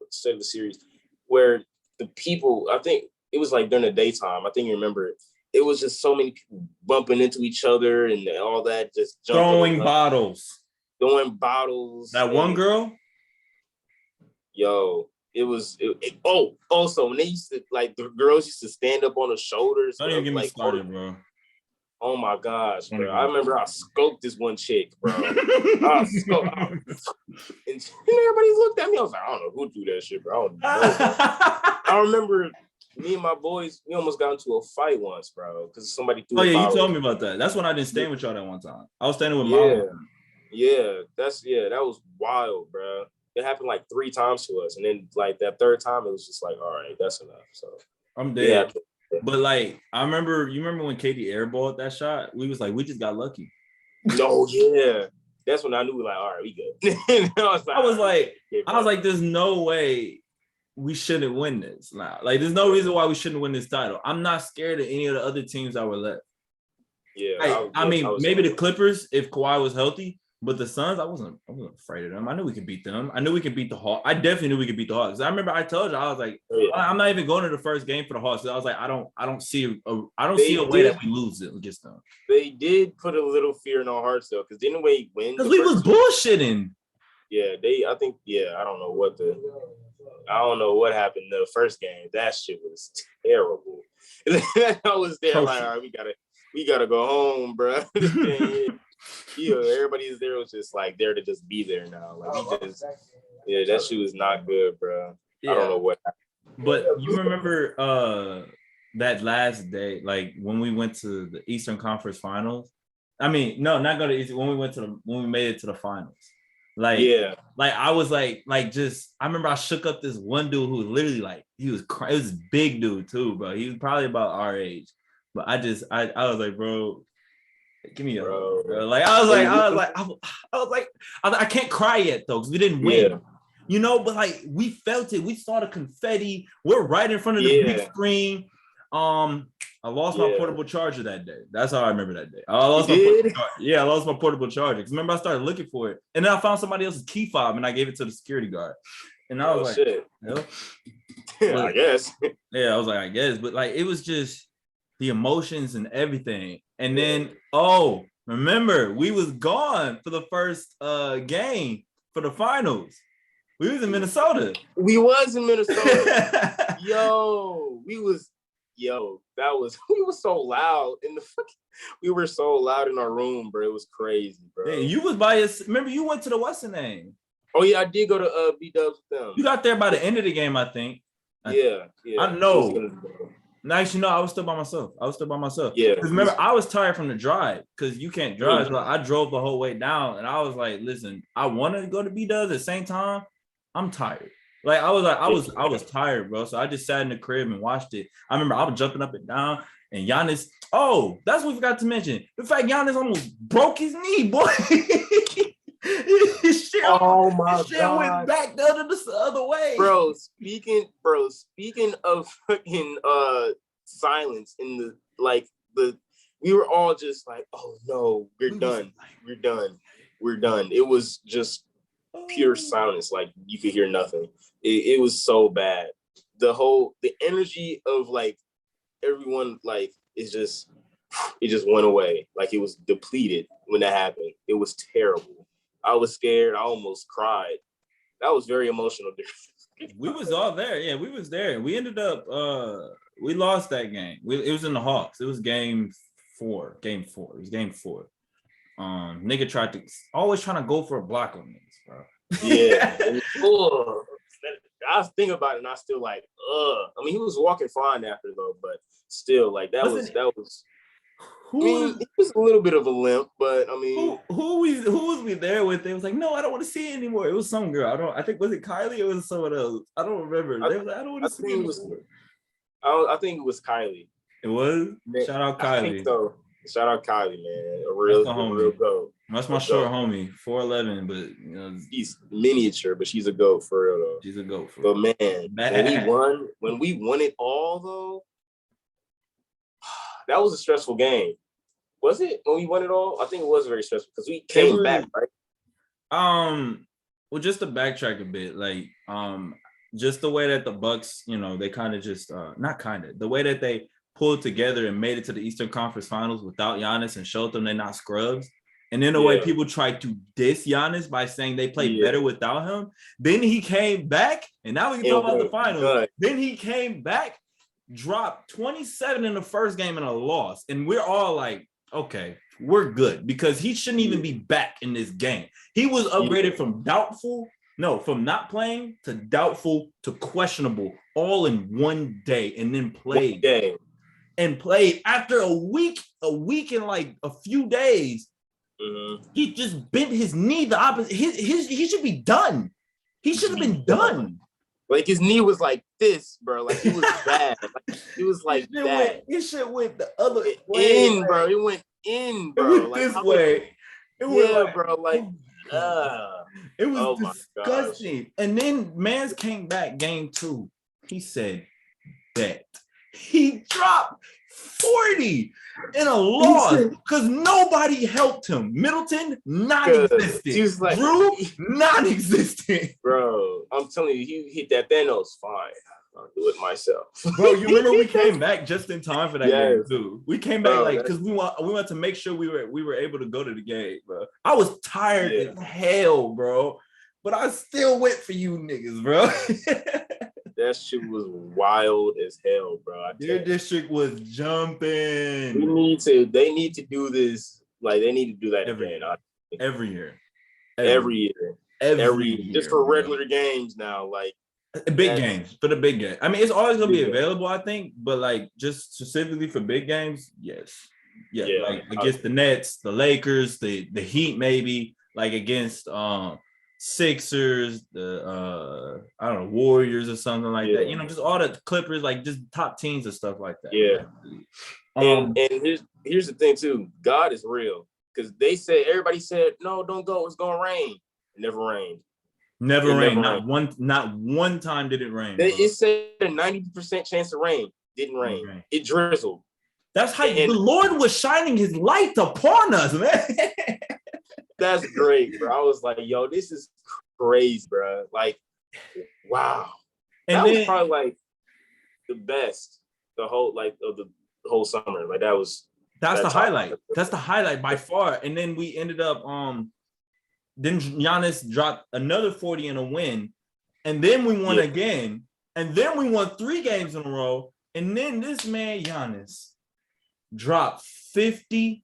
set of the series where the people, I think it was like during the daytime. I think you remember it. It was just so many people bumping into each other and all that, just throwing bottles. That one girl, yo, it was. Also when they used to, like, the girls used to stand up on the shoulders. Don't even get me started, bro. Oh my gosh, bro! I remember I scoped this one chick, bro. And everybody looked at me. I was like, I don't know who do that shit, bro. I don't know. I remember me and my boys, we almost got into a fight once, bro, because somebody threw. Oh yeah, you told me about that. That's when I didn't stay with y'all that one time. I was standing with mom. Yeah, that was wild, bro. It happened like 3 times to us, and then like that 3rd time, it was just like, all right, that's enough. So I'm dead. Yeah. But like, you remember when Katie airballed that shot? We was like, we just got lucky. Oh yeah, that's when I knew, like, all right, we good. I was like, there's no way we shouldn't win this now. Like, there's no reason why we shouldn't win this title. I'm not scared of any of the other teams that were left. Yeah, I mean, maybe the Clippers if Kawhi was healthy. But the Suns, I wasn't afraid of them. I knew we could beat them. I knew we could beat the Hawks. I definitely knew we could beat the Hawks. I remember I told you, I was like, I'm not even going to the first game for the Hawks. I was like, I don't see a way that we lose it against them. They did put a little fear in our hearts though, because didn't we win? Because we was bullshitting. Yeah, I don't know what happened in the first game. That shit was terrible. I was there like, all right, we gotta go home, bro. Everybody's there was just like there to just be there now. Like that shit was not good, bro. Yeah. I don't know what happened. But you remember that last day, like when we went to the Eastern Conference Finals? I mean, no, not going to Eastern. When we made it to the finals. Like, yeah, like I was like just, I remember I shook up this one dude who was literally like, he was crying. It was a big dude too, bro. He was probably about our age. But I was like, bro, give me a bro. Like I was like, I can't cry yet though, because we didn't win. Yeah. You know, but like we felt it. We saw the confetti. We're right in front of the big screen. I lost my portable charger that day. That's how I remember that day. I lost my portable charger. Because remember, I started looking for it, and then I found somebody else's key fob, and I gave it to the security guard. And I was like, yeah, I guess. Yeah, I was like, I guess, but like it was just the emotions and everything. And then, remember, we was gone for the first game for the finals. We was in Minnesota. We was in Minnesota. we were so loud in the we were so loud in our room, bro. It was crazy, bro. Yeah, you was by us. Remember, you went to the what's the name? Oh yeah, I did go to B-Dubs with them. You got there by the end of the game, I think. Yeah. I know. Actually, no, I was still by myself. Yeah. Because remember, I was tired from the drive because you can't drive. So I drove the whole way down, and I was like, listen, I wanted to go to B-Dubs at the same time. I'm tired. Like I was tired, bro. So I just sat in the crib and watched it. I remember I was jumping up and down, and Giannis. Oh, that's what we forgot to mention. The fact Giannis almost broke his knee, boy. His shit went back the other way, bro. Speaking of fucking silence in we were all just like, oh no, we're done. It was just pure silence. Like you could hear nothing. It was so bad. The energy of like everyone like it just went away. Like it was depleted when that happened. It was terrible. I was scared. I almost cried. That was very emotional. We was all there. Yeah, we was there. We ended up we lost that game. It was in the Hawks. It was game 4. It was game 4. Nigga always trying to go for a block on niggas, bro. Yeah. I was thinking about it and I still like, I mean, he was walking fine after though, but still like that was Who I mean, it was a little bit of a limp, but I mean, who was we there with? They was like, no, I don't want to see it anymore. It was some girl. I think was it Kylie or was it someone else? I don't remember. They was like, I don't want to see it anymore. I think it was Kylie. It was. Shout out Kylie. I think so. Shout out Kylie, man. A real goat. That's my short homie, 4'11", but you know, she's miniature, but she's a goat for real though. She's a goat for real. But man, when we won it all though, that was a stressful game. Was it when we won it all? I think it was very stressful because we came back, right? Well, just to backtrack a bit, like just the way that the Bucks, you know, they kind of just the way that they pulled together and made it to the Eastern Conference Finals without Giannis and showed them they're not scrubs. And then the way people tried to diss Giannis by saying they played better without him. Then he came back, and now we can talk about the finals. Then he came back, dropped 27 in the first game and a loss. And we're all like, okay, we're good because he shouldn't even be back in this game. He was upgraded from not playing to doubtful to questionable all in one day and then played. And played after a week and like a few days. He just bent his knee the opposite. He should be done. He should have been done. Like his knee was like this, bro. Like he was bad. Like, it was like that. It should went the other way, in, bro. It went in, bro. It went like, this way. It went like, bro. Like, it was disgusting. And then Mans came back game 2. He said that he dropped 40 in a loss because nobody helped him. Middleton, non-existent. Like, Drew, non-existent. Bro, I'm telling you, he hit that Thanos fine. I'll do it myself. Bro, you remember we came back just in time for that game too. We came back because we want to make sure we were able to go to the game, bro. I was tired as hell, bro. But I still went for you niggas, bro. That shit was wild as hell, bro. Their district was jumping. They need to do this. Like they need to do that every year. Just for regular games now. Like big games for the big game. I mean, it's always gonna be available, I think, but like just specifically for big games, yes. Yeah. Like against the Nets, the Lakers, the Heat, maybe like against Sixers, the I don't know, Warriors or something like that. You know, just all the Clippers, like just top teams and stuff like that. Yeah. And here's the thing too. God is real. Because everybody said, no, don't go, it's gonna rain. It never rained. Never rained. Not one time did it rain. It said a 90% chance of rain. Didn't rain. It drizzled. That's how the Lord was shining his light upon us, man. That's great, bro. I was like, yo, this is crazy, bro. Like, wow. And that was probably like the best, the whole summer. Like that's the highlight. That's the highlight by far. And then we ended up then Giannis dropped another 40 in a win. And then we won again. And then we won 3 games in a row. And then this man Giannis dropped 50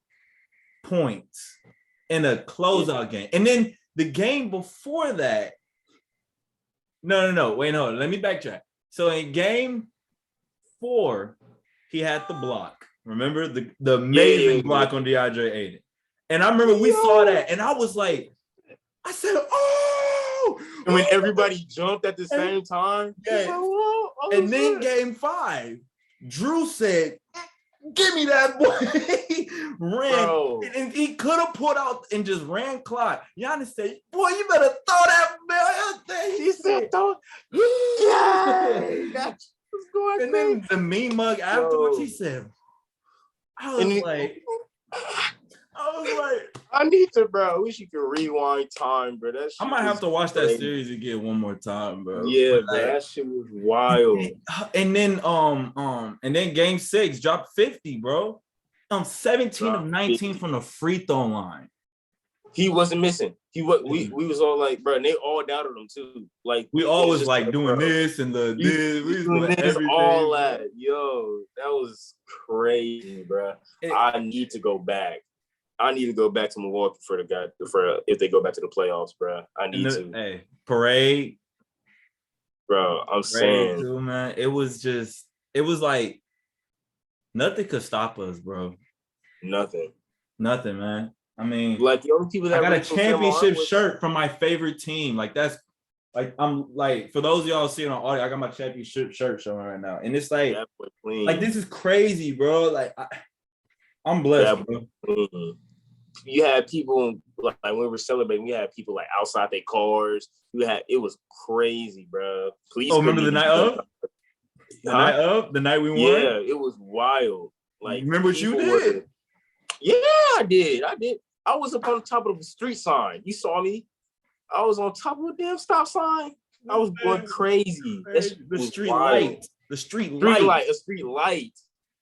points in a closeout game. And then the game before that, no, wait, no, let me backtrack. So in game 4, he had the block. Remember the amazing block on DeAndre Ayton. And I remember we saw that, and I was like, I said, oh! And when everybody jumped at the same time. Yeah. And then game 5, Drew said, give me that boy. Ran. And he could have put out and just ran clock. Giannis said, boy, you better throw that bell out there. He said, throw it. That's what's going on. And then the meme mug afterwards, he said, I was like, I need to, bro. I wish you could rewind time, bro. That shit I might have to watch that series again one more time, bro. Yeah, bro, that shit was wild. And then game 6 dropped 50, bro. 17 of 19 from the free throw line. He wasn't missing. We was all like, bro, and they all doubted him too. Like we always like doing this and this. We was doing everything. All that. Yo, that was crazy, bro. I need to go back. I need to go back to Milwaukee for if they go back to the playoffs, bro. I need to. Hey, parade, bro. I'm saying, too, man. It was like nothing could stop us, bro. Nothing, man. I mean, like the only people that I got really a fulfill my championship heart shirt from my favorite team. Like that's like I'm like for those of y'all seeing on audio, I got my championship shirt showing right now, and it's like this is crazy, bro. Like I'm blessed, bro. You had people like when we were celebrating, we had people like outside their cars. It was crazy, bro. Police. Remember the night of? The night we won? Yeah, it was wild. Like, remember what you did? Yeah, I did. I was up on top of a street sign. You saw me. I was on top of a damn stop sign. I was going crazy. The street light. A street light.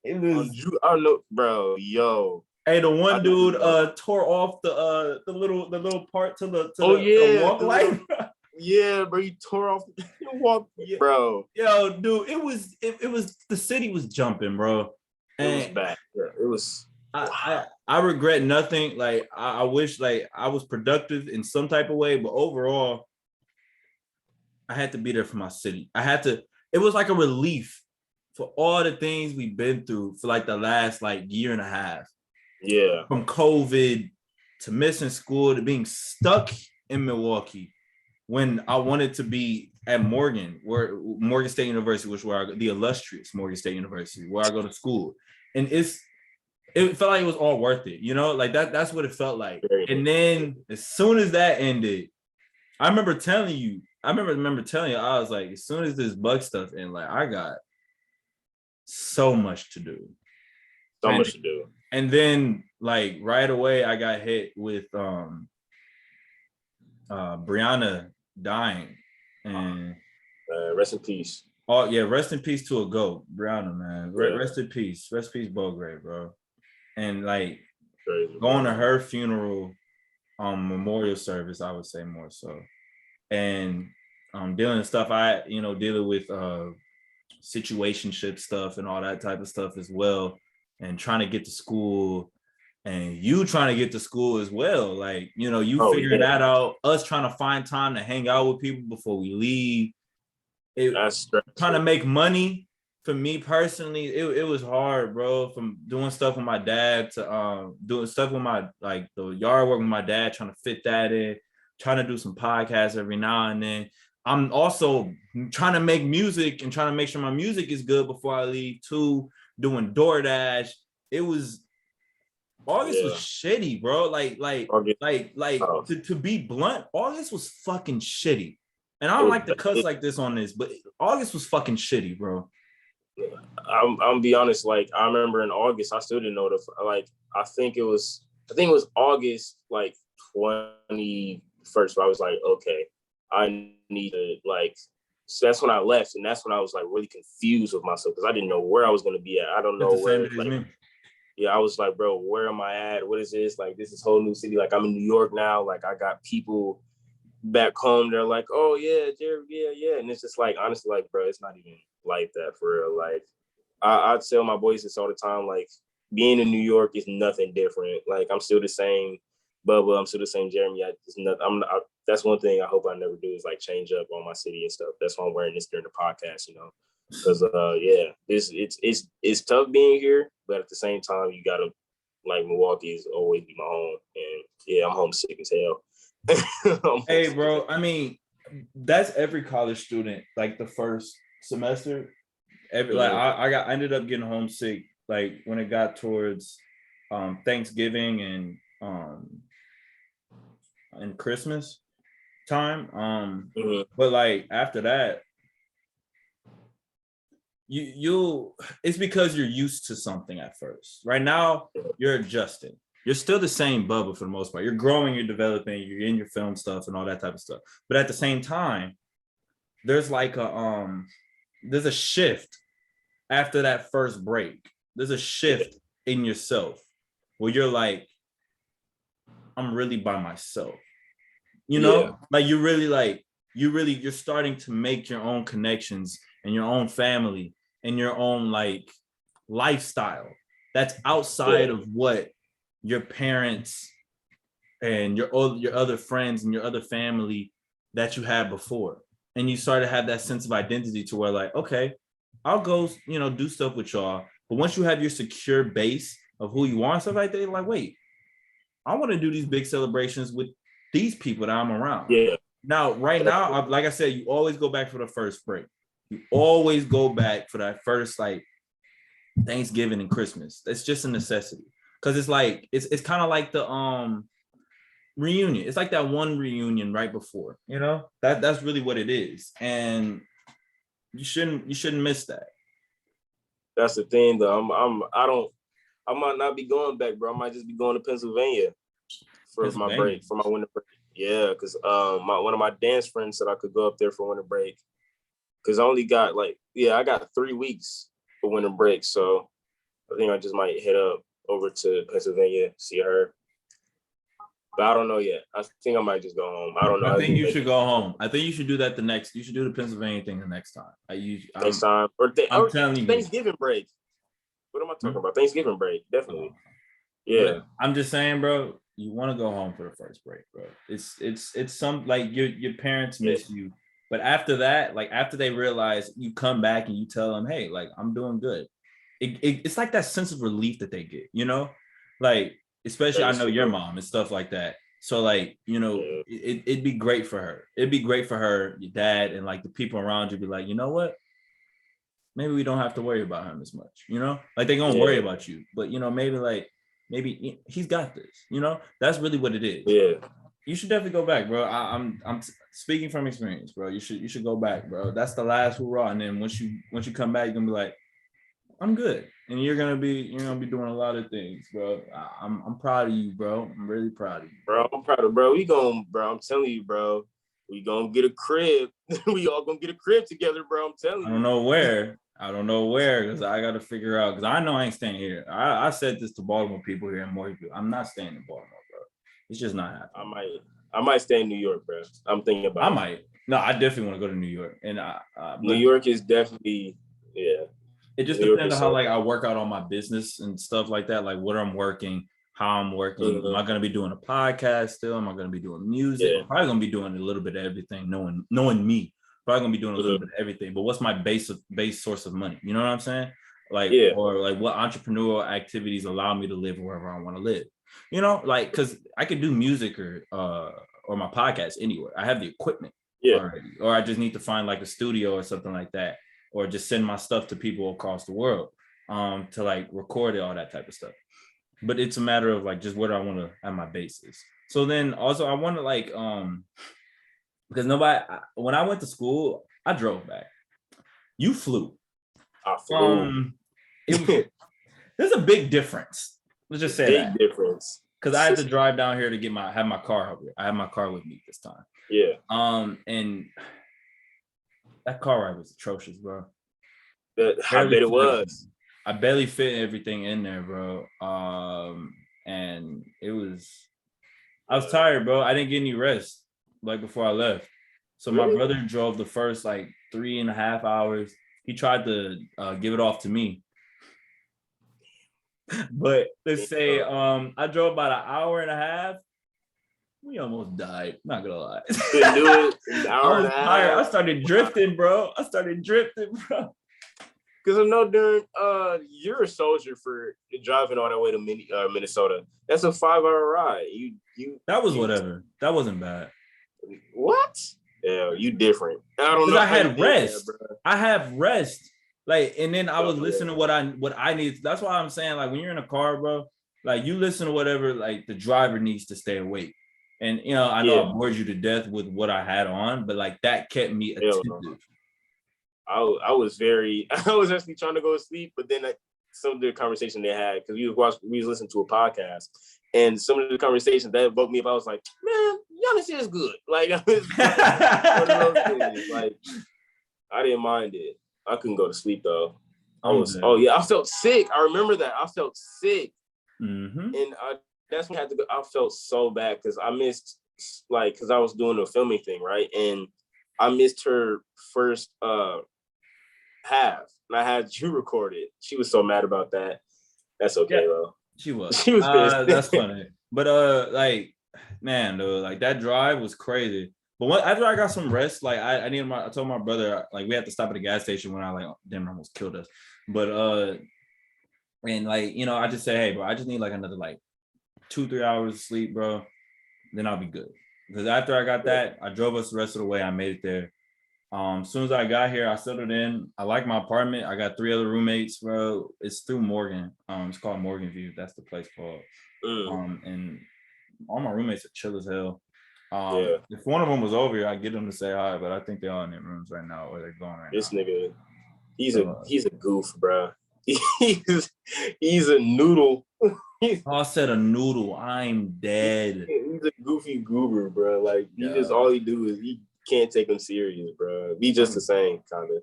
It was. I don't know, bro. Yo. Hey, the one dude tore off the little part to the walk light. Yeah, bro, you tore off the walk, bro. Yo, dude, it was the city was jumping, bro. And it was bad. Yeah, it was. I regret nothing. Like I wish like I was productive in some type of way, but overall, I had to be there for my city. It was like a relief for all the things we've been through for like the last like year and a half. Yeah. From COVID to missing school to being stuck in Milwaukee when I wanted to be at Morgan State University, which where the illustrious Morgan State University, where I go to school. And it felt like it was all worth it, you know, like that's what it felt like. And then as soon as that ended, I remember telling you, I was like, as soon as this Buck stuff ended, like I got so much to do. And then like right away I got hit with Brianna dying. And rest in peace. Oh yeah, rest in peace to a GOAT, Brianna, man. Rest in peace. Rest in peace, Beaugrave, bro. And like going to her funeral, memorial service, I would say more so. And dealing with stuff dealing with situationship stuff and all that type of stuff as well. And trying to get to school and you trying to get to school as well. Like, you figuring that out, us trying to find time to hang out with people before we leave. Trying to make money for me personally, it was hard, bro. From doing stuff with my dad to doing stuff with my like the yard work with my dad, trying to fit that in, trying to do some podcasts every now and then. I'm also trying to make music and trying to make sure my music is good before I leave too. Doing DoorDash. It was August was shitty, bro. To be blunt, August was fucking shitty. And I don't like to cuss like this on this, but August was fucking shitty, bro. I'm gonna be honest. Like I remember in August, I still didn't know I think it was August like 21st. Where I was like, okay, I need to like. So that's when I left, and that's when I was like really confused with myself because I didn't know where I was gonna be at. I don't know where. Yeah, I was like, bro, where am I at? What is this? Like, this is whole new city. Like, I'm in New York now. Like, I got people back home. They're like, oh yeah, Jared, yeah. And it's just like, honestly, like, bro, it's not even like that for real. Like, I tell my boys this all the time. Like, being in New York is nothing different. Like, I'm still the same Bubba. I'm still the same Jeremy. That's one thing I hope I never do is like change up on my city and stuff. That's why I'm wearing this during the podcast, because it's tough being here, but at the same time you gotta like Milwaukee is always be my home, and yeah, I'm homesick as hell. Hey, bro, I mean that's every college student. Like the first semester, I ended up getting homesick like when it got towards Thanksgiving and Christmas time. But like after that. It's because you're used to something at first. Right now, you're adjusting. You're still the same Bubba for the most part. You're growing, you're developing, you're in your film stuff and all that type of stuff. But at the same time, there's like there's a shift after that first break. There's a shift in yourself where you're like, I'm really by myself. Like you're starting to make your own connections and your own family and your own like lifestyle that's outside of what your parents and your other friends and your other family that you had before. And you start to have that sense of identity to where like, okay, I'll go, do stuff with y'all. But once you have your secure base of who you are and stuff like that, you're like, wait, I want to do these big celebrations with these people that I'm around. Yeah. Now, right now, like I said, you always go back for the first break. You always go back for that first like Thanksgiving and Christmas. That's just a necessity. Because it's like it's kind of like the reunion. It's like that one reunion right before, you know? That's really what it is. And you shouldn't miss that. That's the thing though. I might not be going back, bro. I might just be going to Pennsylvania for my break, for my winter break. Yeah, because one of my dance friends said I could go up there for winter break. Because I only got I got 3 weeks for winter break. So I think I just might head up over to Pennsylvania, see her. But I don't know yet. I think I might just go home. I don't know. I think you should go home. I think you should do that you should do the Pennsylvania thing the next time. Next time. Or Thanksgiving break. What am I talking about? Thanksgiving break, definitely. Yeah. But I'm just saying, bro, you want to go home for the first break, bro. It's some like your parents miss you. But after that, like after they realize you come back and you tell them, hey, like I'm doing good. It's like that sense of relief that they get, you know? Like, especially I know your mom and stuff like that. So like, you know, it'd be great for her. It'd be great for her, your dad, and like the people around you be like, you know what? Maybe we don't have to worry about him as much, you know? Like they're gonna worry about you, but you know, maybe he's got this, you know? That's really what it is. Yeah. You should definitely go back, bro. I'm speaking from experience, bro. You should go back, bro. That's the last hurrah. And then once you come back, you're gonna be like, I'm good. And you're gonna be doing a lot of things, bro. I'm proud of you, bro. I'm really proud of you. Bro, I'm proud of bro. I'm telling you, bro. We gonna get a crib. We all gonna get a crib together, bro. I'm telling you. I don't know where, because I got to figure out, because I know I ain't staying here. I said this to Baltimore people here in Milwaukee. I'm not staying in Baltimore, bro. It's just not happening. I might stay in New York, bro. I'm thinking about I might. No, I definitely want to go to New York. And New York is definitely, yeah. It just depends on how like I work out on my business and stuff like that, like what I'm working, how I'm working. Mm-hmm. Am I going to be doing a podcast still? Am I going to be doing music? Yeah. I'm probably going to be doing a little bit of everything, knowing me. Probably going to be doing a little bit of everything. But what's my base source of money? You know what I'm saying? Like, or like what entrepreneurial activities allow me to live wherever I want to live? You know, like, because I could do music or my podcast anywhere. I have the equipment already. Or I just need to find like a studio or something like that. Or just send my stuff to people across the world to like record it, all that type of stuff. But it's a matter of like just where I want to have my bases. So then also I want to like because when I went to school, I drove back. You flew. I flew. There's a big difference. Let's just say that. Big difference. Because I had to drive down here to have my car over here. I have my car with me this time. Yeah. And that car ride was atrocious, bro. I bet it was. I barely fit everything in there, bro. And I was tired, bro. I didn't get any rest like before I left. So my brother drove the first like 3.5 hours. He tried to give it off to me. But let's say I drove about 1.5 hours. We almost died. Not gonna lie. Couldn't do it. An hour and a half. Tired. I started drifting, bro. Because I know during you're a soldier for driving all that way to Minnesota. That's a 5-hour ride. That was whatever. That wasn't bad. What? Yeah, you different. I don't know. I had rest. I have rest. Like, and then I was listening to what I need. That's why I'm saying, like, when you're in a car, bro, like you listen to whatever like the driver needs to stay awake. And you know, I know I bored you to death with what I had on, but like that kept me attentive. I was actually trying to go to sleep, but then some of the conversation they had, because we was listening to a podcast, and some of the conversations that woke me up, I was like, man, Giannis is good. Like, one of those things. Like, I didn't mind it. I couldn't go to sleep though. I felt sick. I remember that. I felt sick. Mm-hmm. And that's when I had to go. I felt so bad because I missed, like, because I was doing a filming thing, right? And I missed her first half, and I had you record it. She was so mad about that. That's okay though. She was pissed. That's funny. But like, man, though, like that drive was crazy. But after I got some rest, like I told my brother, like we had to stop at a gas station when I like damn almost killed us. But And like, you know, I just say, hey, bro, I just need like another like 2-3 hours of sleep, bro. Then I'll be good. Because after I got that, I drove us the rest of the way. I made it there. As soon as I got here, I settled in. I like my apartment. I got 3 other roommates, bro. It's through Morgan. It's called Morgan View. That's the place called. And all my roommates are chill as hell. If one of them was over here, I'd get them to say hi, but I think they're all in their rooms right now, or they're going right this now. Nigga, he's a goof, bro. he's a noodle. I said a noodle. I'm dead. He's a goofy goober, bro. Like all he do is he can't take him serious, bro. Be just the same, kind of.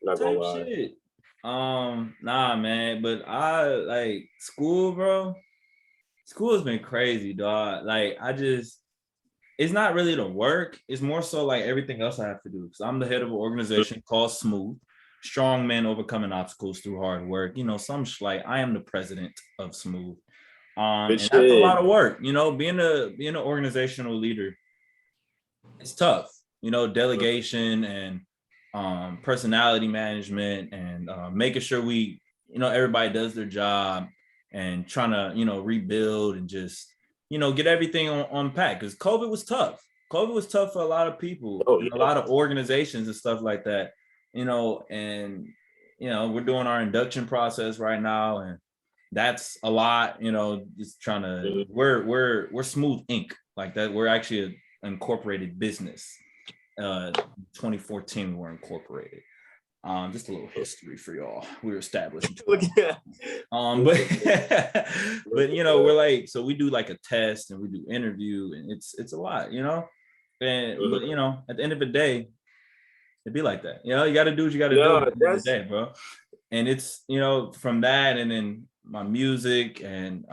Not gonna lie. Shit. Nah, man. But I like school, bro. School has been crazy, dog. Like it's not really the work. It's more so like everything else I have to do. Because I'm the head of an organization called Smooth. Strong men overcoming obstacles through hard work. You know, like I am the president of Smooth. And that's a lot of work. You know, being an organizational leader, it's tough. You know, delegation and personality management and making sure everybody does their job and trying to, rebuild and just, get everything on pack. Because COVID was tough. COVID was tough for a lot of people, a lot of organizations and stuff like that. And we're doing our induction process right now, and that's a lot. Just trying to we're Smooth Inc. like that. We're actually an incorporated business. 2014 we were incorporated. Just a little history for y'all. We were established. But we're like, so we do like a test and we do interview, and it's a lot, and but at the end of the day, it'd be like that. You got to do what you got to do at the end of the day, bro. And it's from that, and then my music, and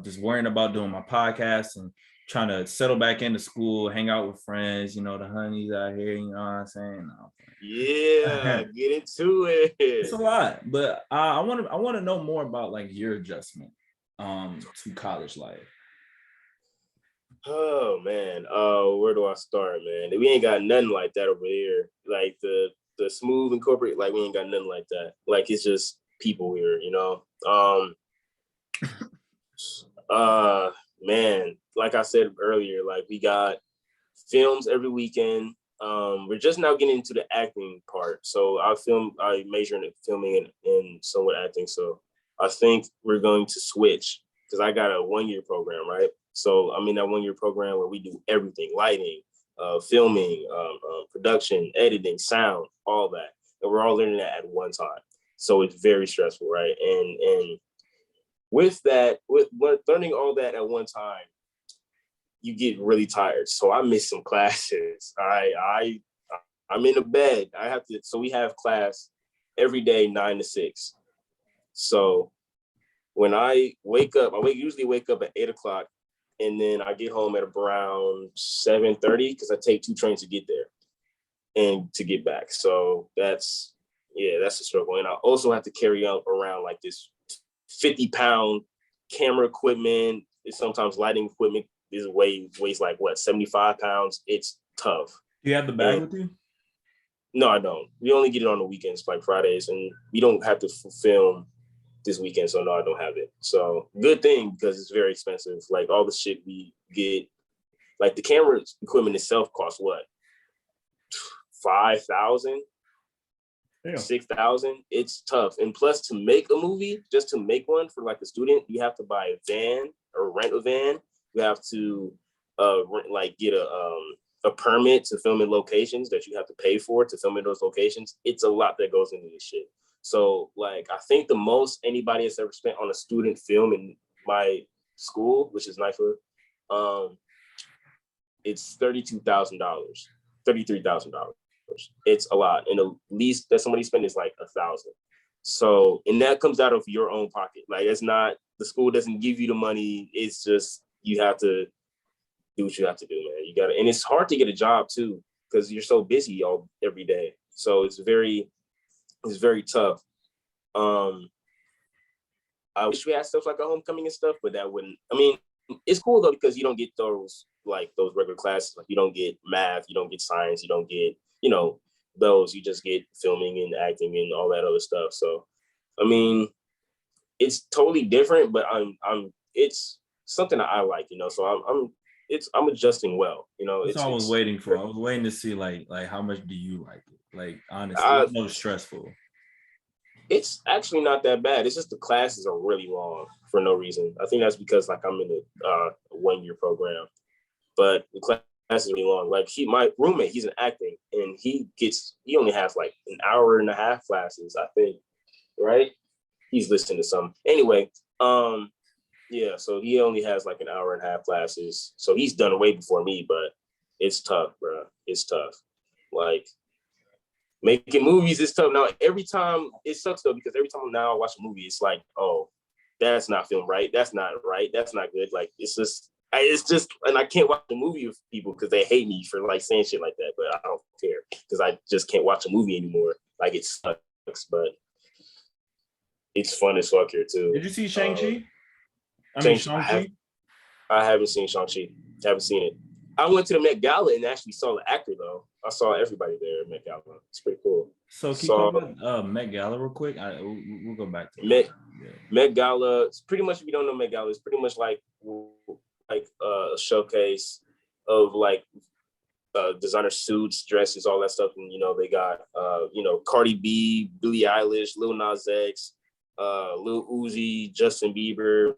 just worrying about doing my podcast and trying to settle back into school, hang out with friends, the honeys out here, you know what I'm saying? Yeah, get into it. It's a lot, but I want to know more about like your adjustment to college life. Oh man, where do I start, man? We ain't got nothing like that over here. Like the Smooth Incorporated, like we ain't got nothing like that. Like it's just people here, man, like I said earlier, like we got films every weekend. We're just now getting into the acting part. So I major in filming and somewhat acting. So I think we're going to switch because I got a 1-year program, right? So I'm in that 1-year program where we do everything: lighting, filming, production, editing, sound, all that. And we're all learning that at one time. So it's very stressful, right? And with learning all that at one time, you get really tired. So I missed some classes. I'm in the bed. So we have class every day, 9 to 6. So when I wake up, usually wake up at 8 o'clock, and then I get home at around 7:30 because I take 2 trains to get there and to get back. So that's a struggle. And I also have to carry around like this 50-pound camera equipment. It's sometimes lighting equipment. This weighs like 75 pounds. It's tough. Do you have the bag with you? No, I don't. We only get it on the weekends, like Fridays, and we don't have to film this weekend, so no, I don't have it. So good thing, because it's very expensive. Like all the shit we get, like the camera equipment itself costs what? 5,000, 6,000. It's tough. And plus, to make a movie, just to make one for like a student, you have to buy a van or rent a van. You have to get a permit to film in locations that you have to pay for to film in those locations. It's a lot that goes into this shit. So like, I think the most anybody has ever spent on a student film in my school, which is NIFA, it's $32,000, $33,000. It's a lot. And the least that somebody spent is like 1,000. So, and that comes out of your own pocket. Like, it's not, the school doesn't give you the money. It's just, you have to do what you have to do, man. You gotta, and it's hard to get a job too, because you're so busy every day. So it's very tough. I wish we had stuff like a homecoming and stuff, but that wouldn't, I mean, it's cool though, because you don't get those regular classes. Like, you don't get math, you don't get science, you don't get, those. You just get filming and acting and all that other stuff. So, I mean, it's totally different, but it's something that I like, so I'm adjusting well, That's all I was waiting for. I was waiting to see like how much do you like it? Like honestly, it's no stressful. It's actually not that bad. It's just the classes are really long for no reason. I think that's because like I'm in a 1-year program, but the class is really long. Like my roommate, he's in acting, and he only has like an hour and a half classes, I think, right? He's listening to some. Anyway, yeah, so he only has like an hour and a half classes. So he's done way before me, but it's tough, bro. It's tough. Like making movies is tough. Now, every time it sucks though, because every time now I watch a movie, it's like, oh, that's not filmed right. That's not right. That's not good. Like it's just, and I can't watch the movie with people because they hate me for like saying shit like that. But I don't care because I just can't watch a movie anymore. Like it sucks, but it's fun as fuck here too. Did you see Shang-Chi? Shang-Chi? I haven't seen Shang-Chi. Haven't seen it. I went to the Met Gala and actually saw the actor though. I saw everybody there at Met Gala. It's pretty cool. So can you talk about Met Gala real quick? We'll go back to Met Gala. It's pretty much, if you don't know Met Gala, it's pretty much like a showcase of like designer suits, dresses, all that stuff. And they got Cardi B, Billie Eilish, Lil Nas X, Lil Uzi, Justin Bieber.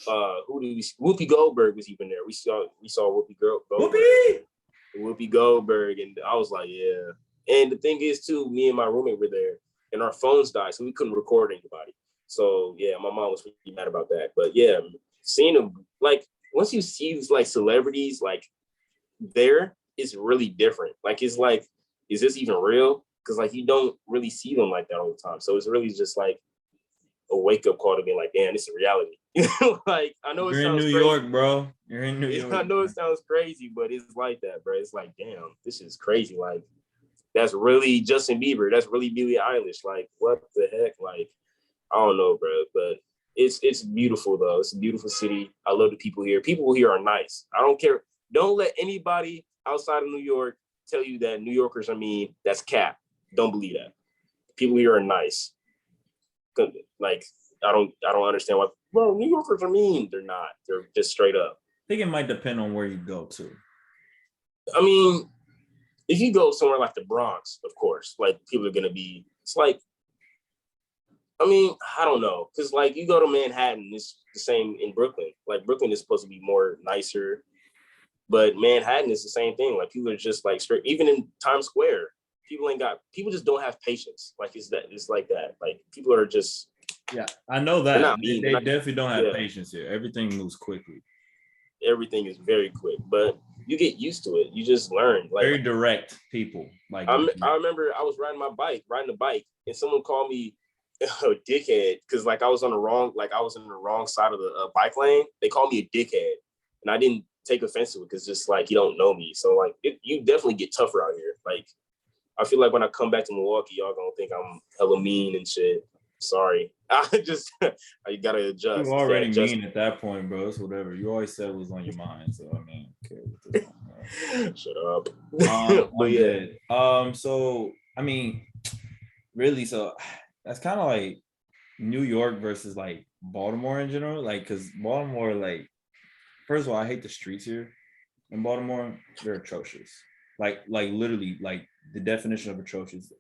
Whoopi Goldberg was even there. We saw Whoopi Goldberg. Whoopi Goldberg, and I was like, yeah. And the thing is, too, me and my roommate were there, and our phones died, so we couldn't record anybody. So yeah, my mom was pretty mad about that. But yeah, seeing them, like once you see these like celebrities like there, it's really different. Like it's like, is this even real? Because like you don't really see them like that all the time. So it's really just like a wake up call to be like, damn, this is reality. Like I know you're in New York, bro. You're in New York. I know it sounds crazy, but it's like that, bro. It's like, damn, this is crazy. Like that's really Justin Bieber. That's really Billie Eilish. Like what the heck? Like I don't know, bro. But it's beautiful though. It's a beautiful city. I love the people here. People here are nice. I don't care. Don't let anybody outside of New York tell you that New Yorkers are mean. That's cap. Don't believe that. People here are nice. Like I don't understand why. Bro, New Yorkers are mean. They're not. They're just straight up. I think it might depend on where you go to. I mean, if you go somewhere like the Bronx, of course, like people are gonna be. It's like, I mean, I don't know, because like you go to Manhattan, it's the same in Brooklyn. Like Brooklyn is supposed to be more nicer, but Manhattan is the same thing. Like people are just like straight. Even in Times Square, people just don't have patience. Like it's like that. Like people are just. Yeah, I know that. They definitely don't have patience here. Everything moves quickly. Everything is very quick, but you get used to it. You just learn. Like very direct people. Like I remember I was riding the bike, and someone called me a dickhead because like I was in the wrong side of the bike lane. They called me a dickhead, and I didn't take offense to it because just like you don't know me. So like you definitely get tougher out here. Like I feel like when I come back to Milwaukee, y'all gonna think I'm hella mean and shit. Sorry. I gotta adjust. You already mean at that point, bro. It's whatever. You always said it was on your mind. So I mean, okay. Shut up. But yeah. So I mean, really, so that's kind of like New York versus like Baltimore in general. Like, cause Baltimore, like, first of all, I hate the streets here in Baltimore. They're atrocious. Like literally, like the definition of atrocious.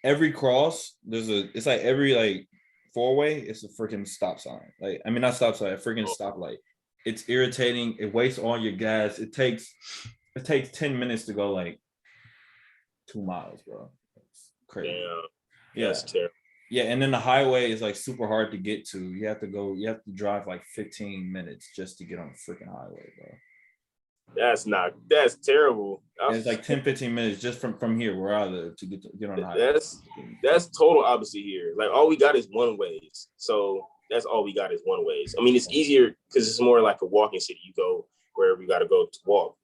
Every cross, it's like every like 4-way, it's a freaking stop sign. Like, I mean, not stop sign, a freaking stoplight. It's irritating. It wastes all your gas. It takes 10 minutes to go like 2 miles, bro. It's crazy. Damn. Yeah. That's terrible. Yeah, and then the highway is like super hard to get to. You have to drive like 15 minutes just to get on the freaking highway, bro. That's terrible. It's like 10-15 minutes just from here where I live to get on the highway. That's total opposite here. Like all we got is one ways. So that's all we got is one ways. I mean, it's easier because it's more like a walking city. You go wherever you got to go to walk.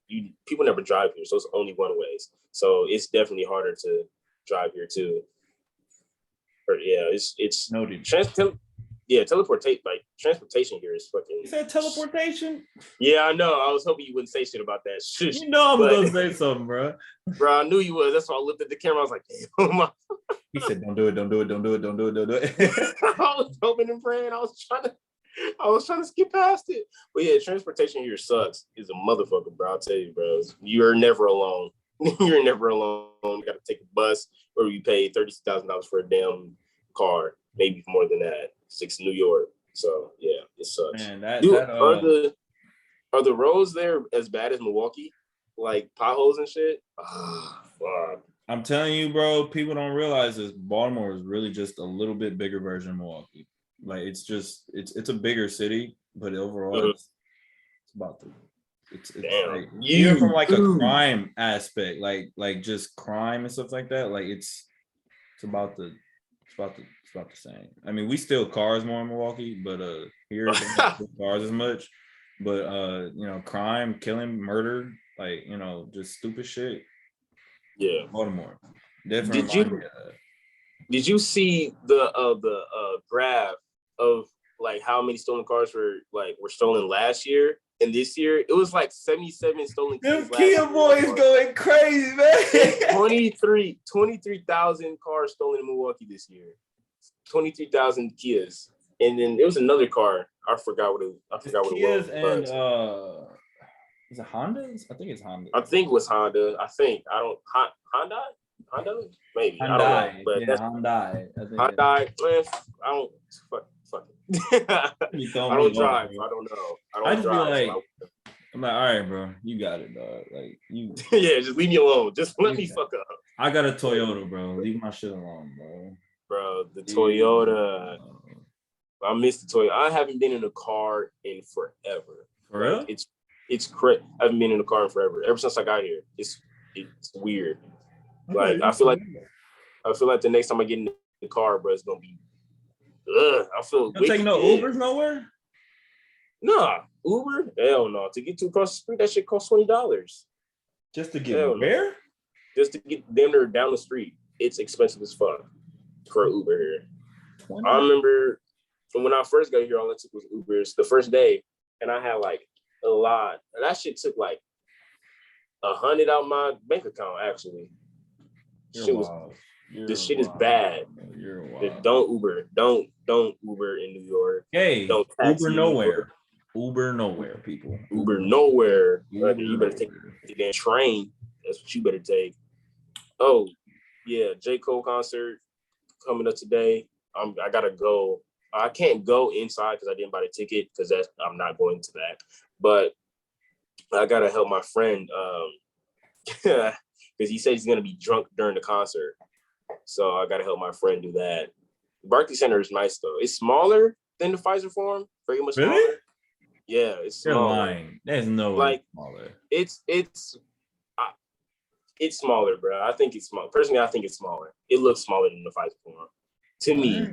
People never drive here, so it's only one ways. So it's definitely harder to drive here too. But yeah, it's noted. transportation here is fucking. You said teleportation? Yeah, I know. I was hoping you wouldn't say shit about that. Shush. You know I'm gonna say something, bro. Bro, I knew you was. That's why I looked at the camera. I was like, damn. He said, "Don't do it, don't do it, don't do it, don't do it, don't do it." I was hoping and praying. I was trying to skip past it. But yeah, transportation here sucks. Is a motherfucker, bro. I'll tell you, bro. You're never alone. You're never alone. You got to take a bus, or you pay $30,000 for a damn car, maybe more than that. 6 New York. So yeah, it sucks. Man, are the roads there as bad as Milwaukee? Like potholes and shit? Oh, fuck. I'm telling you, bro, people don't realize this. Baltimore is really just a little bit bigger version of Milwaukee. Like it's a bigger city, but overall it's about the it's like, even from like a crime aspect, like just crime and stuff like that, like it's about the same. I mean, we steal cars more in Milwaukee, but here we don't steal cars as much. But you know, crime, killing, murder, like, you know, just stupid shit. Yeah, Baltimore. Definitely. Did you see the graph of like how many stolen cars were stolen last year and this year? It was like 77 stolen cars. Them Kia boys going crazy, man. 23,000 cars stolen in Milwaukee this year. 23,000 Kias, and then there was another car. I forgot what it was. And is it Hondas? I think it's Honda. I think it was Honda. Honda? Maybe. Hyundai. I don't know. But yeah, Hyundai. Hyundai. I don't fuck it. I don't drive. I don't know. I just drive. Be like, I'm like, all right, bro, you got it, dog. Like you. Yeah, just leave me alone. Just let me fuck up. I got a Toyota, bro. Leave my shit alone, bro. Bro, the Toyota. I miss the Toyota. I haven't been in a car in forever. For real? It's crazy. I haven't been in a car in forever. Ever since I got here, it's weird. Like I feel like the next time I get in the car, bro, it's gonna be. I feel. You take no Ubers nowhere? Nah, Uber? Hell no. To get to across the street, that shit costs $20. Just to get where? Just to get them there down the street. It's expensive as fuck for Uber here. 20? I remember when I first got here, all I took was Ubers the first day, and I had like a lot. And that shit took like $100 out my bank account. Actually, the shit is bad. Don't Uber. Don't Uber in New York. Hey, don't Uber nowhere. Uber nowhere, people. Uber nowhere. You better take the damn train. That's what you better take. Oh, yeah, J. Cole concert coming up today. I gotta go. I can't go inside because I didn't buy the ticket because I'm not going to that. But I gotta help my friend because he said he's gonna be drunk during the concert. So I gotta help my friend do that. Barclays Center is nice though. It's smaller than the Pfizer Forum, very much smaller. Really? Yeah, it's smaller. You're lying. There's no like smaller. It's smaller, bro. I think it's small. Personally, I think it's smaller. It looks smaller than the Pfizer Forum. To me,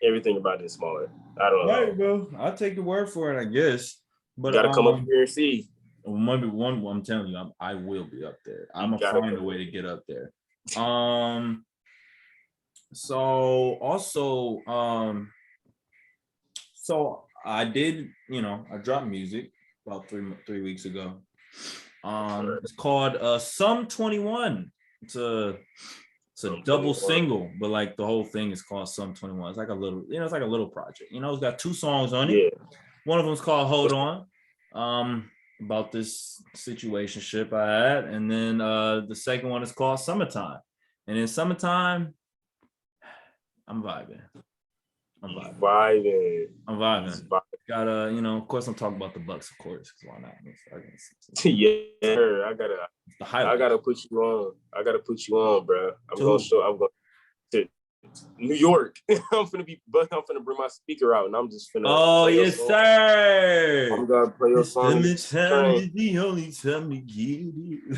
everything about it is smaller. I don't know. All right, bro. I'll take the word for it, I guess. But you gotta come up here and see. Maybe one. I'm telling you, I will be up there. I'm gonna find a way to get up there. So also, so I did, I dropped music about three weeks ago. It's called Summ 21. It's a double single, but like the whole thing is called Summ 21. It's like a little, it's like a little project. It's got 2 songs on it. Yeah. One of them's called Hold On, about this situationship I had, and then the second one is called Summertime. And in Summertime, I'm vibing. Gotta, of course, I'm talking about the Bucks, of course, because why not? Yeah, I gotta put you on, bro. I'm going to New York. I'm finna bring my speaker out, and I'm just finna. Oh yes, sir. I'm gonna play your song. Summertime is the only time to get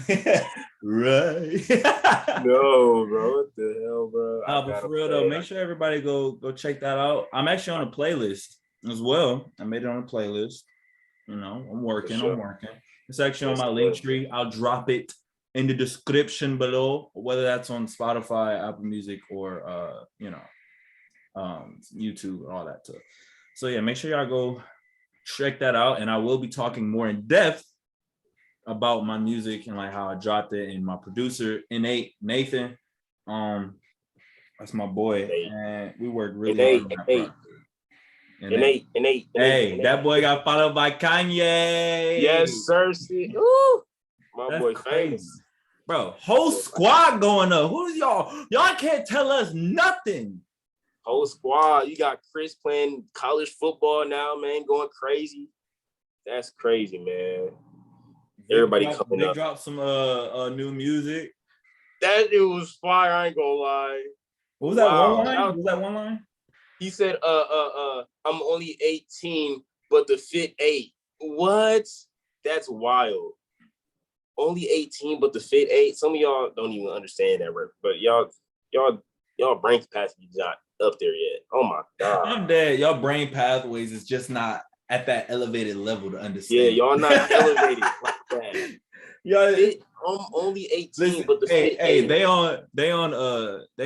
it right. No, bro. What the hell, bro? But for real though, make sure everybody go check that out. I'm actually on a playlist as well. I made it on a playlist. I'm working. It's actually on my link tree. I'll drop it in the description below, whether that's on Spotify, Apple Music, or YouTube, all that stuff. So yeah, make sure y'all go check that out, and I will be talking more in depth about my music and like how I dropped it, and my producer Nathan, that's my boy, and we work really hard on that project. Hey, that boy got followed by Kanye. Yes, sir. Ooh, my boy famous. Bro, whole squad going up. Who's y'all? Y'all can't tell us nothing. Whole squad. You got Chris playing college football now, man, going crazy. That's crazy, man. Everybody coming up. They dropped some new music. That dude was fire. I ain't gonna lie. What was that one line? What was that one line? He said, I'm only 18, but the fit 8. What? That's wild. Only 18, but the fit 8. Some of y'all don't even understand that word, but y'all brain capacity is not up there yet. Oh my God. I'm dead. Y'all brain pathways is just not at that elevated level to understand. Yeah, y'all not elevated like that. Y'all, I'm only 18, listen, but the fit 8. They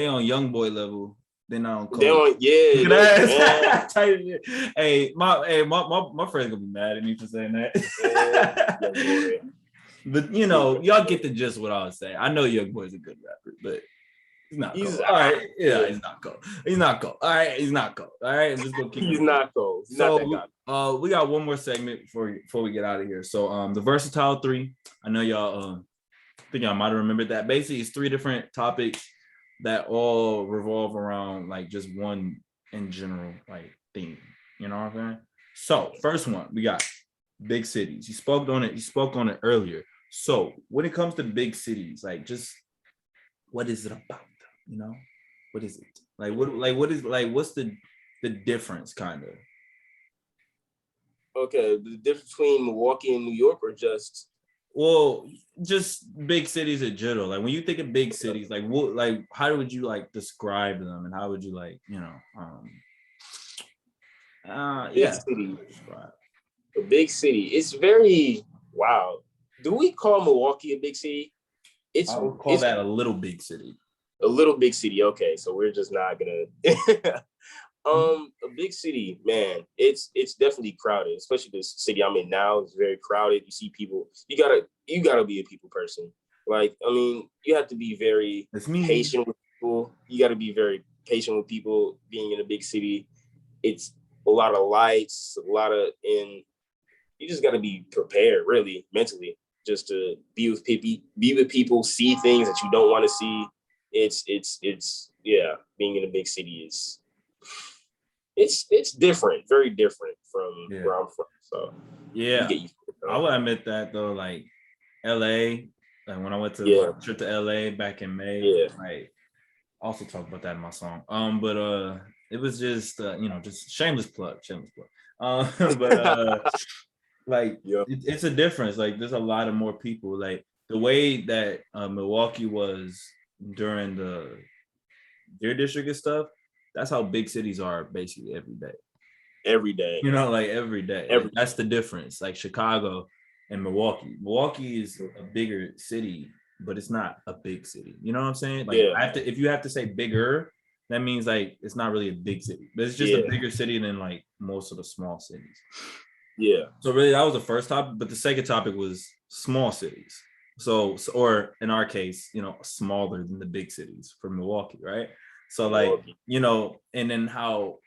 on young boy level. Then I don't call they on, yeah. Hey, my friend's gonna be mad at me for saying that. Yeah, but you know, y'all get the gist what I was saying. I know Young Boy's a good rapper, but he's not cold. All right, yeah, he's not cold. He's not cold. All right, he's not cold. All right, I'm just gonna keep. He's not cold. He's so not that guy. We got one more segment before we get out of here. So the Versatile 3. I know y'all I think y'all might have remembered that. Basically, it's 3 different topics that all revolve around like just one in general like theme. You know what I'm saying? So first one, we got big cities. You spoke on it earlier. So when it comes to big cities, like just what is it about? You know, what is it? What's the difference kind of? Okay, the difference between Milwaukee and New York, or just? Well, just big cities in general. Like when you think of big cities, like what, like how would you like describe them, and how would you like, you know, big city. A big city. It's very wow. Do we call Milwaukee a big city? I would call that a little big city. A little big city. Okay, so we're just not gonna. A big city, man. It's definitely crowded, especially this city I'm in now. It's very crowded. You see people. You gotta be a people person. Like, I mean, you have to be very patient with people. You got to be very patient with people being in a big city. It's a lot of lights, and you just got to be prepared, really, mentally, just to be with people, see things that you don't want to see. It's being in a big city is. It's different, very different from where I'm from. So yeah, I would admit that though. Like LA, like when I went to trip to LA back in May, like also talk about that in my song. But it was just just shameless plug. It's a difference. Like there's a lot of more people. Like the way that Milwaukee was during the Deer District and stuff. That's how big cities are basically every day. Every day. You know, like every day. Like, that's the difference. Like Chicago and Milwaukee. Milwaukee is a bigger city, but it's not a big city. You know what I'm saying? Like if you have to say bigger, that means like it's not really a big city, but it's just a bigger city than like most of the small cities. Yeah. So really that was the first topic, but the second topic was small cities. So or in our case, smaller than the big cities for Milwaukee, right? So like, and then how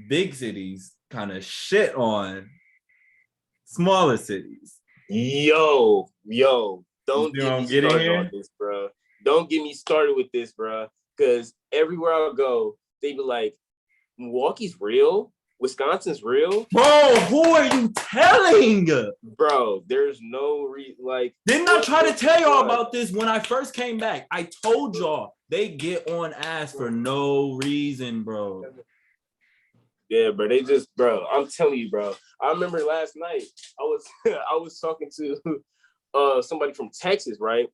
big cities kind of shit on smaller cities. Yo, don't get me started on this, bro. Don't get me started with this, bro. Because everywhere I go, they be like, Milwaukee's real? Wisconsin's real? Bro, who are you telling? Bro, there's no reason. Like, didn't I try to tell y'all about this when I first came back? I told y'all they get on ass for no reason, bro. Yeah, bro. They just, bro. I'm telling you, bro. I remember last night I was talking to somebody from Texas, right?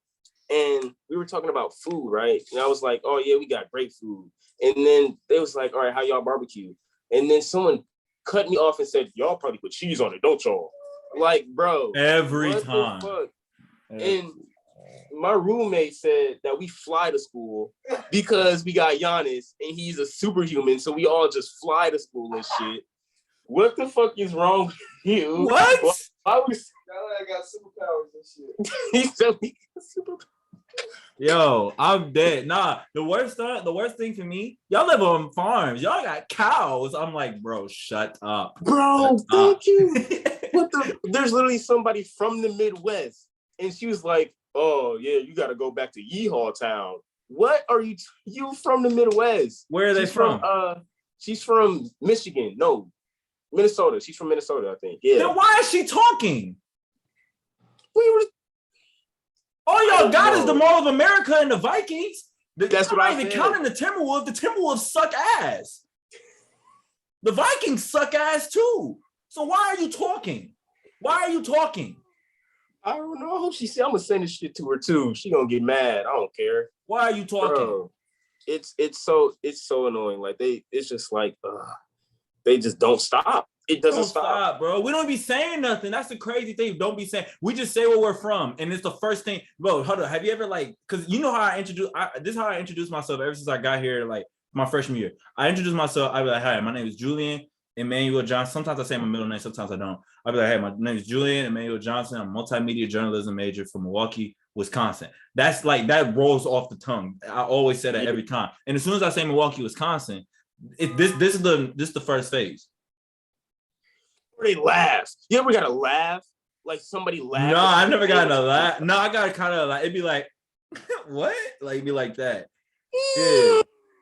And we were talking about food, right? And I was like, oh yeah, we got great food. And then they was like, all right, how y'all barbecue? And then someone cut me off and said, y'all probably put cheese on it, don't y'all? Like, bro. Every time. And my roommate said that we fly to school because we got Giannis and he's a superhuman, so we all just fly to school and shit. What the fuck is wrong with you? What? I was. I got superpowers and shit. He said we got superpowers. Yo, I'm dead. Nah, the worst thing for me, y'all live on farms. Y'all got cows. I'm like, bro, shut up. Bro, thank you. There's literally somebody from the Midwest, and she was like, oh, yeah, you got to go back to Yeehaw Town. What are you from the Midwest? Where are they from? She's from Michigan. No, Minnesota. She's from Minnesota, I think. Yeah. Then why is she talking? All y'all got is the Mall of America and the Vikings. That's what I'm not even counting the Timberwolves. The Timberwolves suck ass. The Vikings suck ass too. So why are you talking? Why are you talking? I don't know. I hope she said I'm gonna send this shit to her too. She gonna get mad. I don't care. Why are you talking? Bro, it's so annoying. Like it's just like they just don't stop. It doesn't stop, bro. We don't be saying nothing. That's the crazy thing. Don't be saying. We just say where we're from, and it's the first thing. Bro, hold up. Have you ever because you know how this is how I introduce myself ever since I got here, like my freshman year. I introduce myself. I be like, hi, my name is Julian Emmanuel Johnson. Sometimes I say my middle name. Sometimes I don't. I be like, hey, my name is Julian Emmanuel Johnson. I'm a multimedia journalism major from Milwaukee, Wisconsin. That's like that rolls off the tongue. I always say that every time. And as soon as I say Milwaukee, Wisconsin, this is the first phase. They laugh. You ever got to laugh? Like somebody laugh? No, I never got to laugh. No, I got kind of like, it'd be like, what? Like, it'd be like that. Yeah.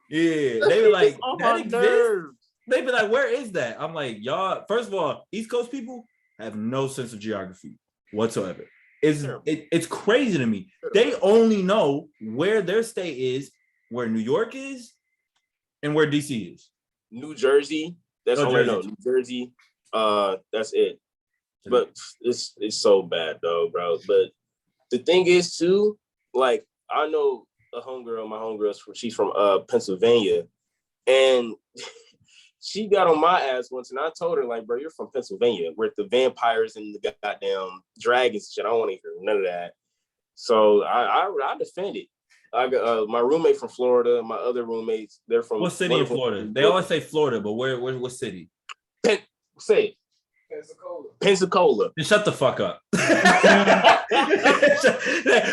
They be like, that exists? They be like, where is that? I'm like, y'all, first of all, East Coast people have no sense of geography whatsoever. It's crazy to me. They only know where their state is, where New York is, and where DC is. New Jersey. That's all I know. New Jersey. That's it. But it's so bad though, bro. But the thing is too, like I know my homegirl, she's from Pennsylvania, and she got on my ass once, and I told her like, bro, you're from Pennsylvania, where the vampires and the goddamn dragons and shit. I don't want to hear none of that. So I defend it. I got my roommate from Florida. My other roommates, they're from what city in Florida? They always say Florida, but what city? Say it. Pensacola. Just shut the fuck up.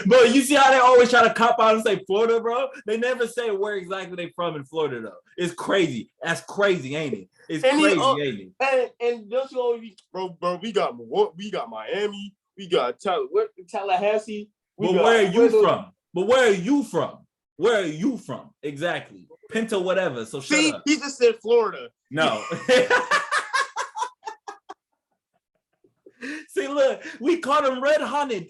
Bro, you see how they always try to cop out and say Florida, bro? They never say where exactly they from in Florida, though. It's crazy. That's crazy, ain't it? It's crazy, ain't it? And don't you always be, bro, we got Miami, we got Tallahassee. Where are you from? But where are you from? Where are you from? Exactly. Pinto whatever. So shut up. He just said Florida. No. See, look, we caught him red-handed.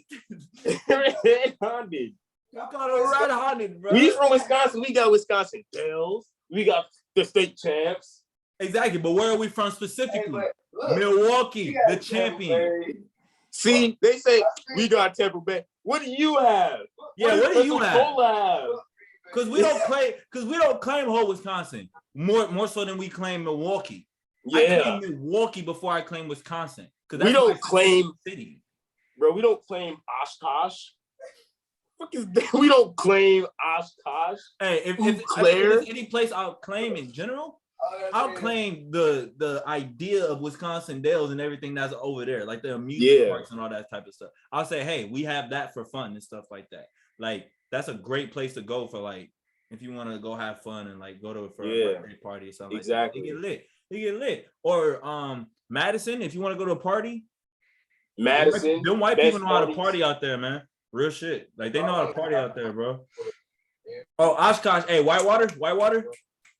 Red-handed. We caught him red-handed, bro. We from Wisconsin. We got Wisconsin Dells. We got the state champs. Exactly, but where are we from specifically? Hey, Milwaukee, the champion. See, they say we got Tampa Bay. What do you have? Yeah, what do you have? Because we don't claim whole Wisconsin more so than we claim Milwaukee. Yeah. I claim Milwaukee before I claim Wisconsin. We don't claim city, bro. We don't claim Oshkosh. What is that? We don't claim Oshkosh. Hey, if there's any place I'll claim in general, I'll claim the idea of Wisconsin Dells and everything that's over there, like the amusement parks and all that type of stuff. I'll say, hey, we have that for fun and stuff like that. Like that's a great place to go for like if you want to go have fun and like go to a birthday party or something. Exactly. Like that. You get lit. Or Madison, if you want to go to a party. Madison. Them white people know how to party out there, man. Real shit. Like they know how to party out there, bro. Oh, Oshkosh. Hey, Whitewater.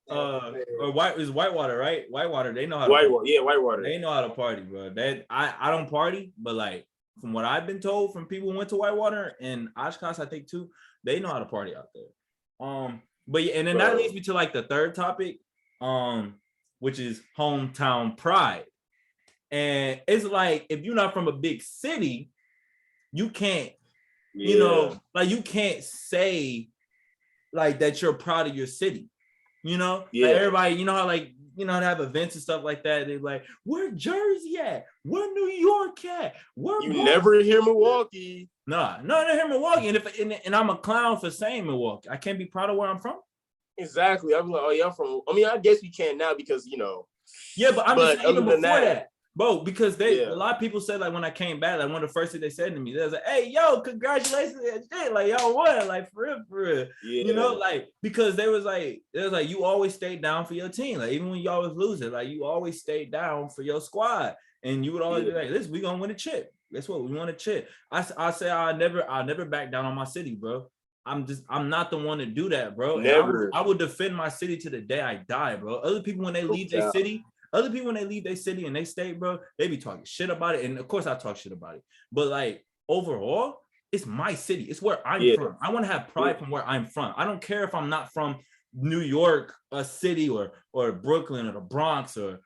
Or Whitewater, right? Whitewater. They know how to Whitewater. They know how to party, bro. I don't party, but like from what I've been told from people who went to Whitewater and Oshkosh, I think too, they know how to party out there. But yeah, and then that leads me to like the third topic, which is hometown pride. And it's like if you're not from a big city, you can't, you know, like you can't say like that you're proud of your city. You know, like everybody, you know how like, you know, they have events and stuff like that. They're like, where Jersey at? Where New York at? Where you never hear Milwaukee. Nah, no, they're here in Milwaukee, and I'm a clown for saying Milwaukee. I can't be proud of where I'm from. Exactly. I'm like, oh, y'all from? I mean, I guess we can now because Yeah, but I'm just saying even before that, bro, because a Yeah. lot of people said like when I came back, like one of the first things they said to me, they was like, "Hey, yo, congratulations!" and shit. Like y'all won, like for real. Yeah. You know, like because they was like you always stayed down for your team, like even when y'all was losing, like you always stayed down for your squad, and you would always be like, "Listen, we gonna win a chip. That's what we want to chip." I say I'll never back down on my city, bro. I'm not the one to do that, bro. Never. And I would defend my city to the day I die, bro. Other people when they leave their city and they stay, bro, they be talking shit about it. And of course I talk shit about it. But like overall, it's my city. It's where I'm from. I want to have pride from where I'm from. I don't care if I'm not from New York, a city, or Brooklyn or the Bronx or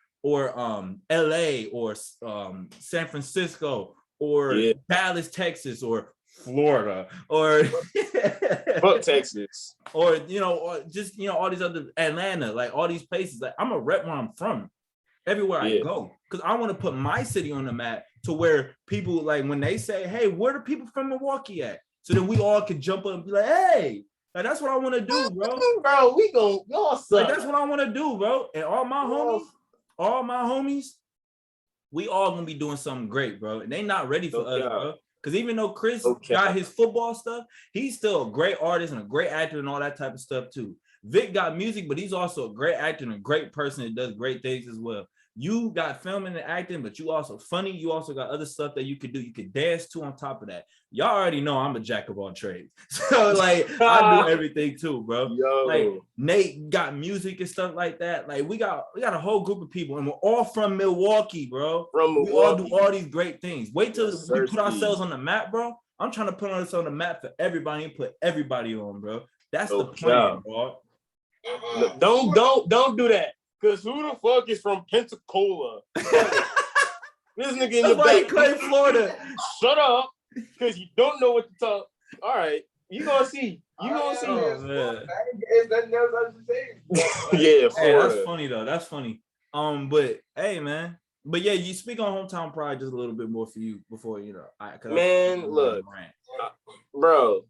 LA or San Francisco or Dallas, Texas, or Florida, or fuck Texas, or or just all these other Atlanta, like all these places. Like I'm a rep where I'm from, everywhere I go, because I want to put my city on the map to where people like when they say, "Hey, where the people from Milwaukee at?" So then we all could jump up and be like, "Hey, like that's what I want to do, bro." Bro, we gon' y'all suck. Like, that's what I want to do, bro. And all my homies, we all gonna be doing something great, bro. And they not ready for us, bro. Because even though Chris got his football stuff, he's still a great artist and a great actor and all that type of stuff too. Vic got music, but he's also a great actor and a great person that does great things as well. You got filming and acting, but you also funny. You also got other stuff that you could do. You could dance too on top of that. Y'all already know I'm a jack of all trades. So like I do everything too, bro. Like Nate got music and stuff like that. Like we got a whole group of people and we're all from Milwaukee, bro. We all do all these great things. Wait till we put ourselves on the map, bro. I'm trying to put us on the map for everybody and put everybody on, bro. That's the plan, bro. Don't do that. Cause who the fuck is from Pensacola? This nigga in the back. He claimed Florida. Shut up, cause you don't know what to talk. All right, you gonna see. You gonna see. Oh, man. It's nothing else I should say. Yeah, hey, that's funny though. That's funny. But hey, man. But yeah, you speak on hometown pride just a little bit more for you before look, bro.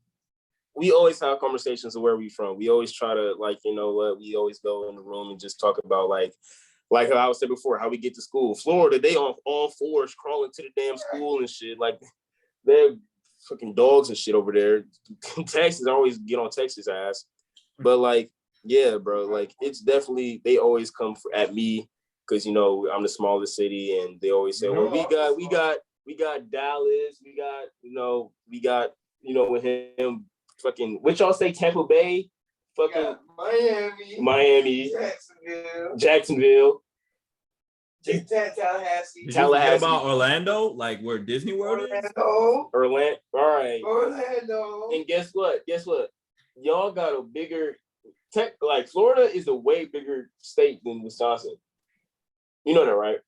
We always have conversations of where we from. We always try to we always go in the room and just talk about like how I said before, how we get to school. Florida, they on all fours crawling to the damn school and shit. Like they're fucking dogs and shit over there. Texas always get on Texas ass. But like, yeah, bro, like it's definitely, they always come at me because I'm the smallest city and they always say, well, we got Dallas, we got with him. Fucking, what y'all say? Tampa Bay, fucking Miami, Jacksonville, Tallahassee. About Orlando, like where Disney World is. Orlando. All right. Orlando. And guess what? Y'all got a bigger like Florida is a way bigger state than Wisconsin. You know that, right?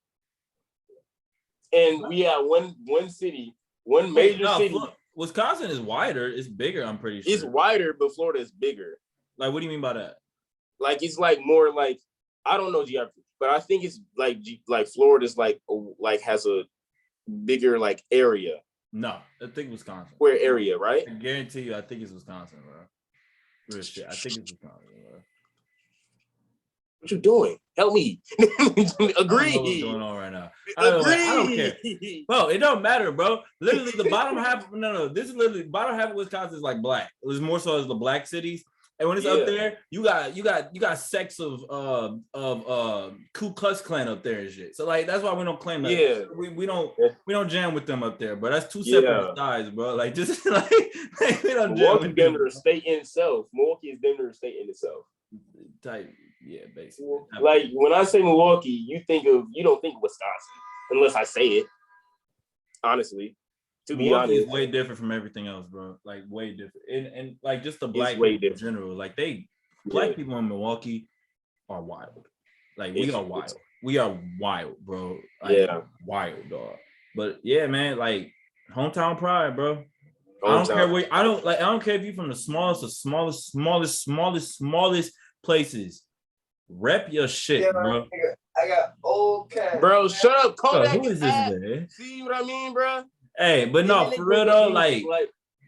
And we have one city, one major city. Wisconsin is wider. It's bigger, I'm pretty sure. It's wider, but Florida is bigger. Like, what do you mean by that? Like, it's like more like, I don't know geography, but I think it's like Florida's like has a bigger like area. No, I think Wisconsin. Where area, right? I guarantee you, I think it's Wisconsin, bro. Real shit. I think it's Wisconsin, bro. What you doing? Help me. Agree. I don't know what's going on right now. I don't care. Bro, it don't matter, bro. Literally, the bottom half. This is literally bottom half of Wisconsin is like black. It was more so as the black cities. And when it's up there, you got sects of Ku Klux Klan up there and shit. So like that's why we don't claim that. Yeah. We don't jam with them up there, but that's two separate sides, bro. Like just like we don't jam with them. Milwaukee is state in itself. Milwaukee is Denver state in itself. Type, yeah, basically. Like when I say Milwaukee, you don't think of Wisconsin unless I say it. Honestly. To be Milwaukee honest, is way different from everything else, bro. Like way different, and like just the black way people in general. Like black people in Milwaukee are wild. Like we are wild. We are wild, bro. Like, wild, dog. But yeah, man. Like hometown pride, bro. I don't care where. I don't care if you're from the smallest places. Rep your shit, bro. I got old cat. Bro, shut up. Call that. Who is this, man? See what I mean, bro? Hey, but no, for real though, like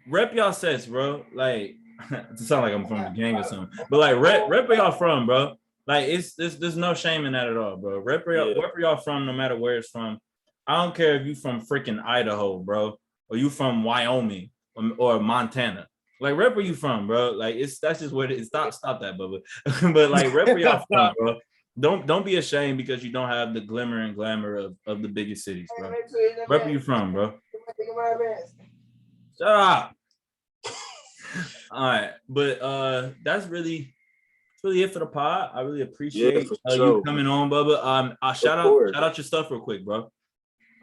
rep y'all sets, bro. Like it sound like I'm from the gang or something, but like rep where y'all from, bro. Like there's no shame in that at all, bro. Rep where y'all from, no matter where it's from. I don't care if you from freaking Idaho, bro, or you from Wyoming or Montana. Like rep where you from, bro. Like that's just what it is. Stop that, Bubba. But like rep where y'all from, bro. Don't be ashamed because you don't have the glimmer and glamour of the biggest cities, bro. Where are you from, bro? Shut up. All right, but that's really it for the pod. I really appreciate you coming on, Bubba. Shout out your stuff real quick, bro.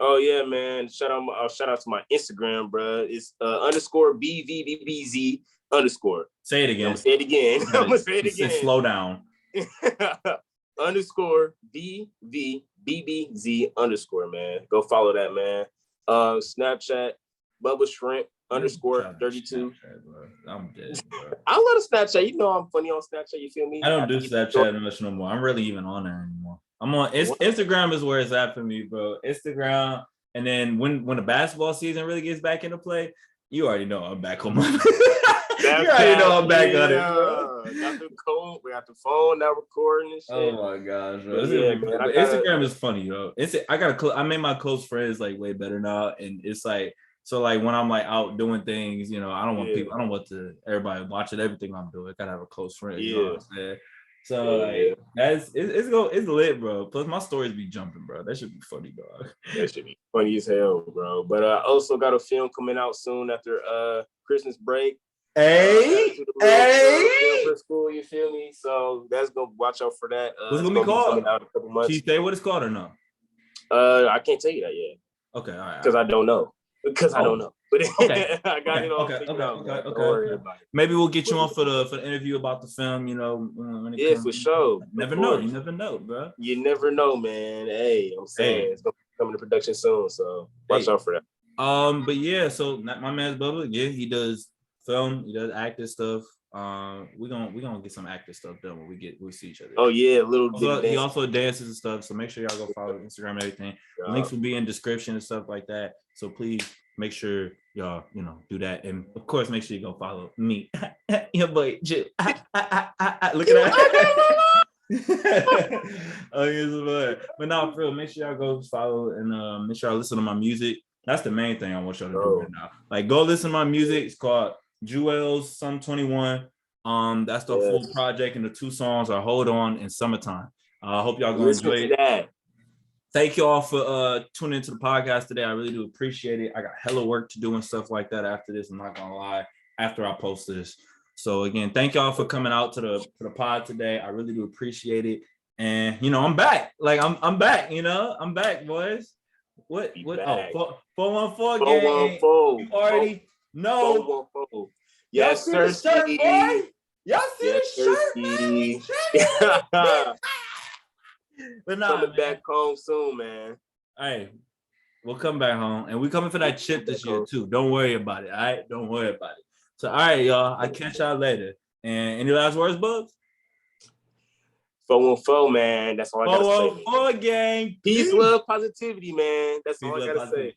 Oh yeah, man. Shout out to my Instagram, bro. It's _BVBBZ _. Say it again. I'm gonna say it again. Slow down. _BVBBZ _, man. Go follow that, man. Snapchat, Bubba Shrimp _32. I'm dead, bro. I love Snapchat. You know I'm funny on Snapchat. You feel me? I don't do Snapchat much no more. I'm really even on there anymore. I'm on Instagram is where it's at for me, bro. Instagram, and then when the basketball season really gets back into play, you already know I'm back on my. You already know I'm back on it, bro. Got the code, we got the phone now recording and shit. Oh my gosh, bro. Yeah, man, Instagram is funny, yo. I made my close friends like way better now, and it's like so like when I'm like out doing things, you know, I don't want everybody watching everything I'm doing. I gotta have a close friend. You know what I'm saying? So like it's lit, bro. Plus my stories be jumping, bro. That should be funny, dog. That should be funny as hell, bro. But I also got a film coming out soon after Christmas break. Hey, for school, you feel me? So that's gonna watch out for that. What's it gonna be called? Coming out in a couple months. Can you say what it's called or no? I can't tell you that yet. Okay, all right. Because I don't know. I don't know. But okay. I got it all figured out. Okay. Maybe we'll get you on for the interview about the film. You know, for sure. You never know, bro. You never know, man. Hey, I'm saying it's gonna come into production soon, so watch out for that. But yeah, so my man's Bubba. Yeah, he does film. He does active stuff. We're gonna get some active stuff done when we see each other. Oh yeah, He also dances and stuff. So make sure y'all go follow Instagram and everything. Links will be in description and stuff like that. So please make sure y'all do that, and of course make sure you go follow me, your boy Jill. Look at that. Oh yes, but no, for real, make sure y'all go follow and make sure y'all listen to my music. That's the main thing I want y'all to do right now. Like go listen to my music. It's called Juelz Summ 21. That's the full project, and the 2 songs are Hold On and Summertime. I hope y'all gonna enjoy it. Thank you all for tuning into the podcast today. I really do appreciate it. I got hella work to do and stuff like that after this. I'm not gonna lie, after I post this. So again, thank y'all for coming out to the pod today. I really do appreciate it. And I'm back. Like I'm back, I'm back, boys. What? Oh, 414 gang. 414. You already know. 414. Yes, sir. Y'all see the shirt, man? But coming back home soon, man. Hey, we'll come back home, and we coming for that chip this year too. Don't worry about it. All right, don't worry about it. So, all right, y'all. I catch y'all later. And any last words, Bubbz? 414, man. That's all I gotta say. 414 gang. Peace, love, positivity, man. That's all I gotta say.